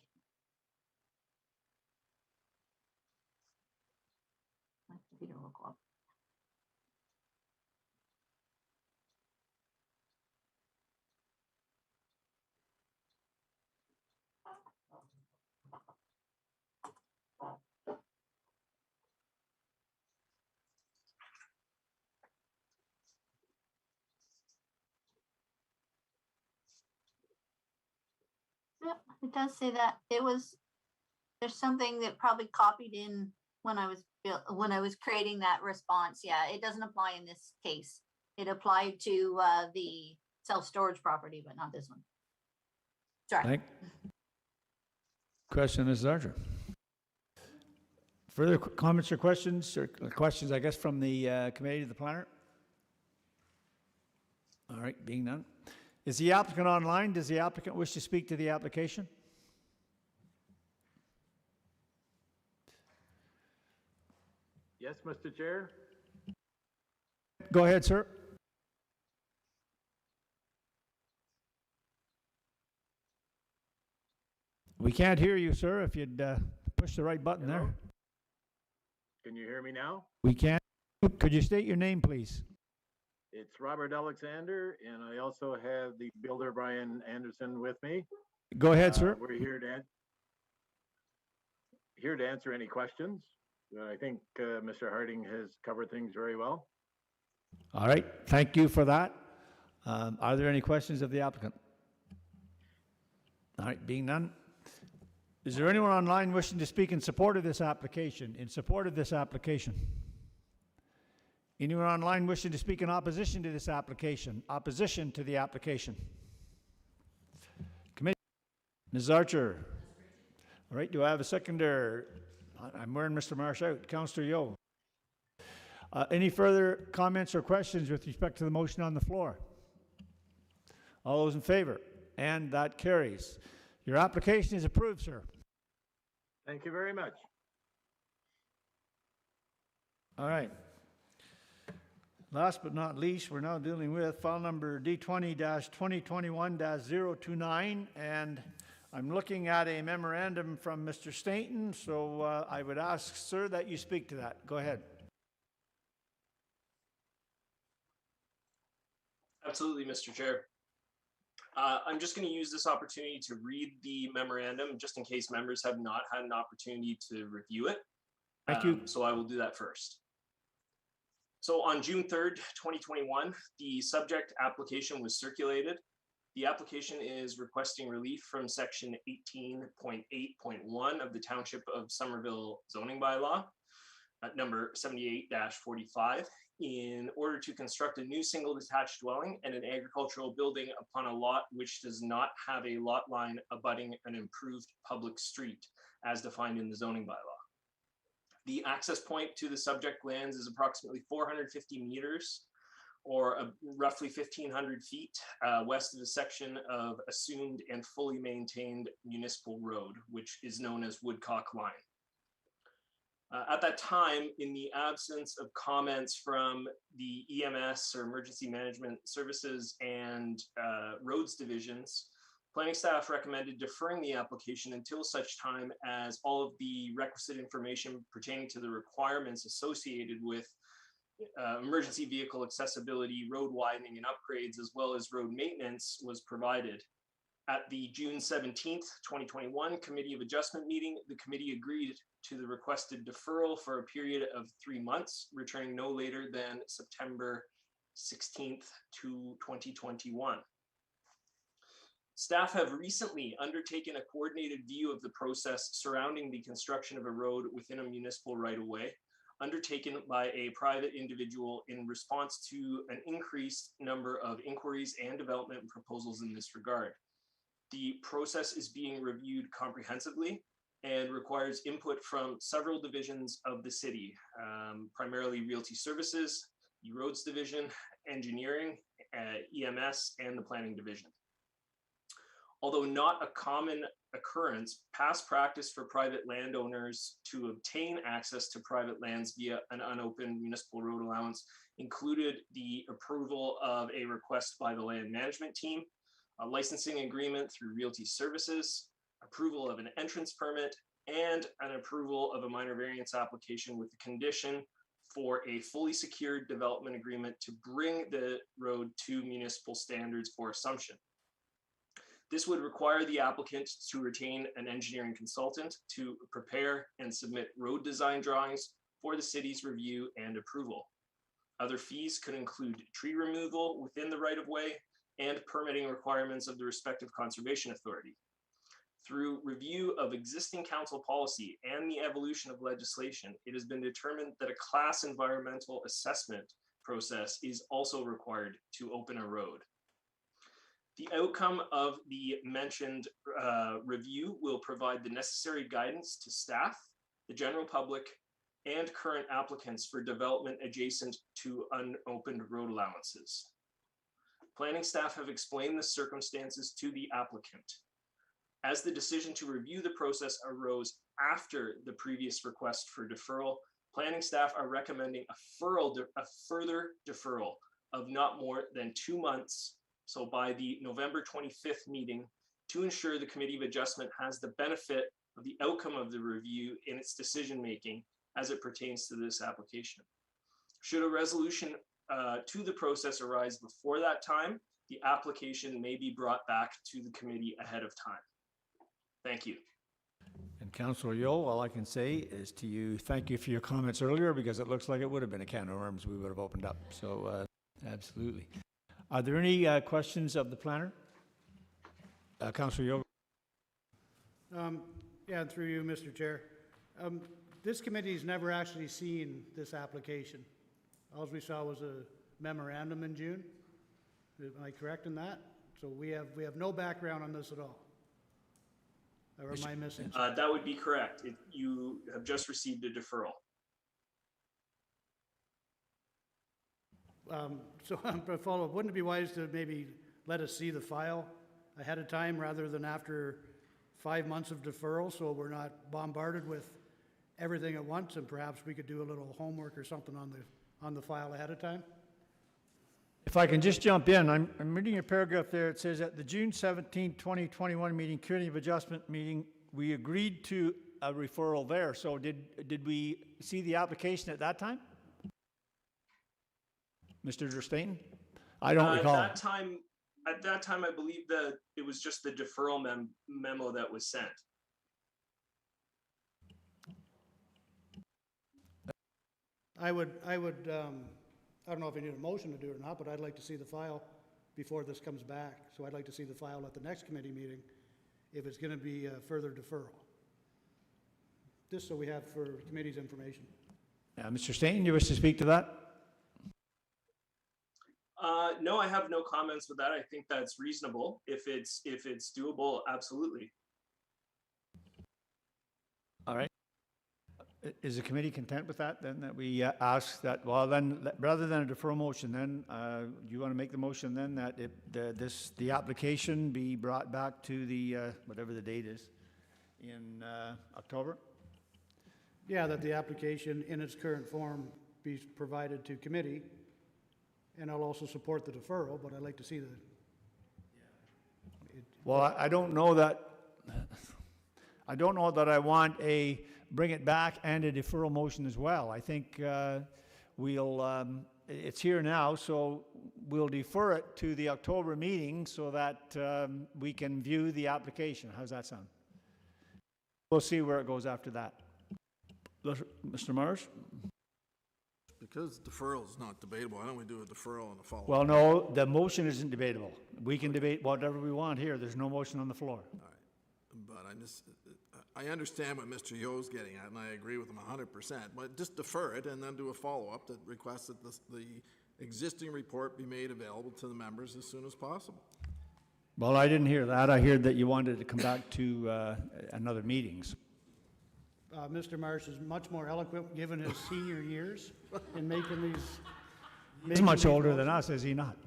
My computer will go up. Yep, it does say that. There's something that probably copied in when I was creating that response. Yeah, it doesn't apply in this case. It applied to the self-storage property, but not this one. Sorry. Question, Ms. Zarger. Further comments or questions, I guess, from the committee to the planner? All right, being none. Is the applicant online? Does the applicant wish to speak to the application? Yes, Mr. Chair. Go ahead, sir. We can't hear you, sir, if you'd push the right button. Hello? There. Can you hear me now? We can. Could you state your name, please? It's Robert Alexander, and I also have the builder Brian Anderson with me. Go ahead, sir. We're here to answer any questions. I think Mr. Harding has covered things very well. All right, thank you for that. Are there any questions of the applicant? All right, being none. Is there anyone online wishing to speak in support of this application? In support of this application? Anyone online wishing to speak in opposition to this application? Opposition to the application? Committee. Ms. Archer. All right, do I have a seconder? I'm wearing Mr. Marsh out. Councillor Yeo. Any further comments or questions with respect to the motion on the floor? All those in favor? And that carries. Your application is approved, sir. Thank you very much. All right. Last but not least, we're now dealing with file number D20-2021-029, and I'm looking at a memorandum from Mr. Stainton, so I would ask, sir, that you speak to that. Go ahead. Absolutely, Mr. Chair. I'm just going to use this opportunity to read the memorandum, just in case members have not had an opportunity to review it. Thank you. So I will do that first. So on June 3rd, 2021, the subject application was circulated. The application is requesting relief from section 18.8.1 of the Township of Somerville zoning bylaw, number 78-45, in order to construct a new single detached dwelling and an agricultural building upon a lot which does not have a lot line abutting an improved public street as defined in the zoning bylaw. The access point to the subject lands is approximately 450 meters or roughly 1,500 feet west of the section of assumed and fully maintained municipal road, which is known as Woodcock Line. At that time, in the absence of comments from the EMS or Emergency Management Services and roads divisions, planning staff recommended deferring the application until such time as all of the requisite information pertaining to the requirements associated with emergency vehicle accessibility, road widening and upgrades, as well as road maintenance was provided. At the June 17th, 2021 Committee of Adjustment meeting, the committee agreed to the requested deferral for a period of 3 months, returning no later than September 16th to 2021. Staff have recently undertaken a coordinated view of the process surrounding the construction of a road within a municipal right-of-way, undertaken by a private individual in response to an increased number of inquiries and development proposals in this regard. The process is being reviewed comprehensively and requires input from several divisions of the city, primarily Realty Services, the Roads Division, Engineering, EMS, and the Planning Division. Although not a common occurrence, past practice for private landowners to obtain access to private lands via an unopened municipal road allowance included the approval of a request by the land management team, a licensing agreement through Realty Services, approval of an entrance permit, and an approval of a minor variance application with the condition for a fully secured development agreement to bring the road to municipal standards for assumption. This would require the applicant to retain an engineering consultant to prepare and submit road design drawings for the city's review and approval. Other fees could include tree removal within the right-of-way and permitting requirements of the respective conservation authority. Through review of existing council policy and the evolution of legislation, it has been determined that a class environmental assessment process is also required to open a road. The outcome of the mentioned review will provide the necessary guidance to staff, the general public, and current applicants for development adjacent to unopened road allowances. Planning staff have explained the circumstances to the applicant. As the decision to review the process arose after the previous request for deferral, planning staff are recommending a further deferral of not more than 2 months, so by the November 25th meeting, to ensure the Committee of Adjustment has the benefit of the outcome of the review in its decision-making as it pertains to this application. Should a resolution to the process arise before that time, the application may be brought back to the committee ahead of time. Thank you. And Councillor Yule, all I can say is to you, thank you for your comments earlier, because it looks like it would have been a can of worms we would have opened up. So absolutely. Are there any questions of the planner? Councillor Yule. Yeah, through you, Mr. Chair. This committee's never actually seen this application. All we saw was a memorandum in June. Am I correct in that? So we have no background on this at all. Or am I missing something? That would be correct. You have just received a deferral. So a follow-up, wouldn't it be wise to maybe let us see the file ahead of time rather than after 5 months of deferral, so we're not bombarded with everything at once, and perhaps we could do a little homework or something on the file ahead of time? If I can just jump in, I'm reading a paragraph there. It says at the June 17, 2021 meeting, Committee of Adjustment meeting, we agreed to a referral there. So did we see the application at that time? Mr. Derstaten? I don't recall. At that time, I believe that it was just the deferral memo that was sent. I don't know if you need a motion to do it or not, but I'd like to see the file before this comes back. So I'd like to see the file at the next committee meeting if it's going to be a further deferral. Just so we have for committee's information. Mr. Stainton, you wish to speak to that? No, I have no comments with that. I think that's reasonable. If it's doable, absolutely. All right. Is the committee content with that, then, that we ask that, well, then, rather than a deferral motion, then, you want to make the motion then that the application be brought back to the, whatever the date is, in October? Yeah, that the application in its current form be provided to committee, and I'll also support the deferral, but I'd like to see the... Well, I don't know that I want a bring it back and a deferral motion as well. I think we'll it's here now, so we'll defer it to the October meeting so that we can view the application. How's that sound? We'll see where it goes after that. Mr. Mars? Because deferral is not debatable, why don't we do a deferral and a follow-up? Well, no, the motion isn't debatable. We can debate whatever we want here. There's no motion on the floor. But I understand what Mr. Yo's getting at, and I agree with him 100%, but just defer it and then do a follow-up that requests that the existing report be made available to the members as soon as possible. Well, I didn't hear that. I heard that you wanted to come back to another meeting. Mr. Marsh is much more eloquent, given his senior years, in making these. He's much older than us, is he not?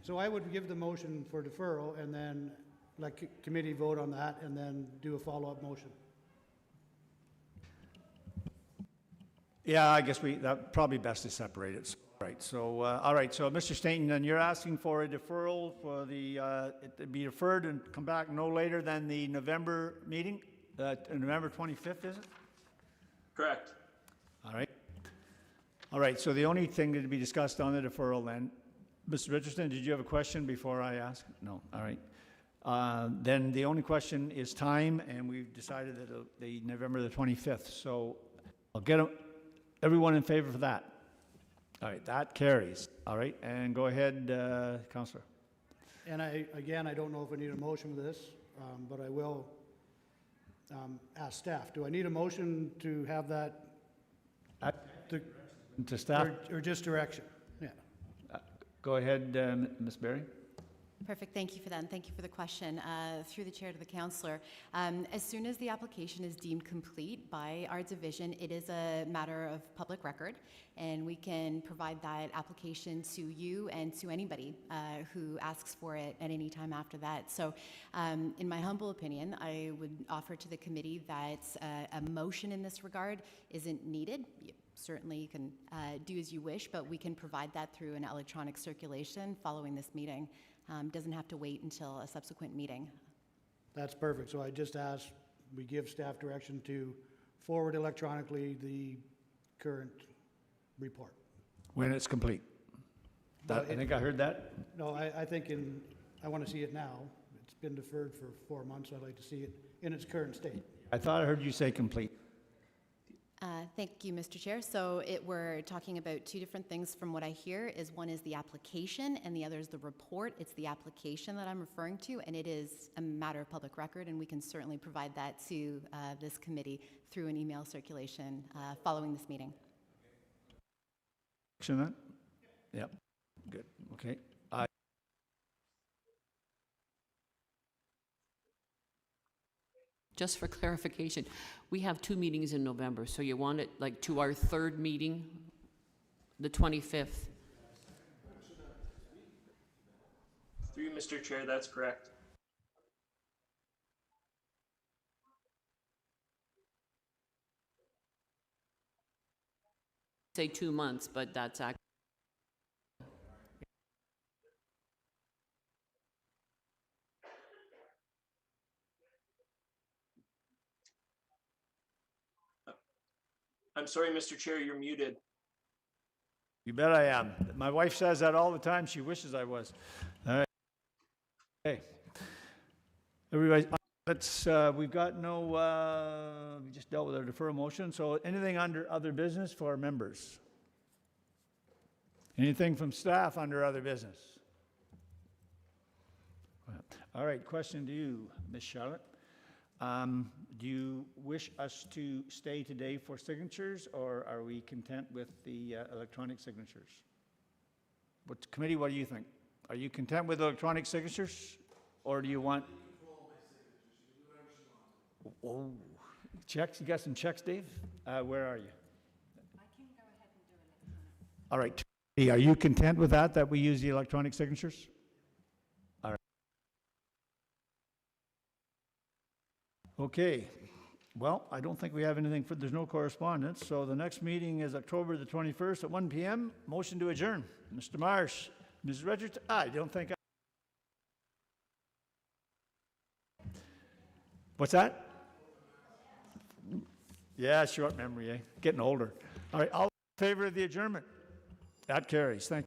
So I would give the motion for deferral and then let committee vote on that and then do a follow-up motion. Yeah, I guess that probably best to separate it. Right. So, all right. So, Mr. Stainton, then you're asking for a deferral for it to be deferred and come back no later than the November meeting, November 25th, is it? Correct. All right. All right. So the only thing to be discussed on the deferral then, Mr. Richardson, did you have a question before I ask? No. All right. Then the only question is time, and we've decided that the November the 25th. So I'll get everyone in favor for that. All right, that carries. All right, and go ahead, Councillor. And I don't know if I need a motion for this, but I will ask staff. Do I need a motion to have that? To staff? Or just direction? Yeah. Go ahead, Ms. Berry. Perfect. Thank you for that, and thank you for the question. Through the chair to the councillor, as soon as the application is deemed complete by our division, it is a matter of public record, and we can provide that application to you and to anybody who asks for it at any time after that. So, in my humble opinion, I would offer to the committee that a motion in this regard isn't needed. Certainly you can do as you wish, but we can provide that through an electronic circulation following this meeting. Doesn't have to wait until a subsequent meeting. That's perfect. So I just asked, we give staff direction to forward electronically the current report. When it's complete. I think I heard that. No, I think I want to see it now. It's been deferred for 4 months. I'd like to see it in its current state. I thought I heard you say complete. Thank you, Mr. Chair. So we're talking about two different things from what I hear. One is the application and the other is the report. It's the application that I'm referring to, and it is a matter of public record, and we can certainly provide that to this committee through an email circulation following this meeting. Action that? Yep. Good. Okay. Just for clarification, we have 2 meetings in November, so you want it like to our 3rd meeting, the 25th? Through Mr. Chair, that's correct. Say 2 months, but that's actually. I'm sorry, Mr. Chair, you're muted. You bet I am. My wife says that all the time. She wishes I was. All right. Okay. Everybody, we've got we just dealt with our deferral motion. So anything under other business for our members? Anything from staff under other business? All right, question to you, Ms. Charlotte. Do you wish us to stay today for signatures, or are we content with the electronic signatures? Committee, what do you think? Are you content with electronic signatures, or do you want? Oh, checks? You got some checks, Dave? Where are you? I can go ahead and do it. All right. Are you content with that we use the electronic signatures? All right. Okay. Well, I don't think we have anything there's no correspondence. So the next meeting is October the 21st at 1 p.m. Motion to adjourn. Mr. Marsh, Mrs. Richards, I don't think What's that? Yeah, short memory, eh? Getting older. All right, all in favor of the adjournment? That carries. Thank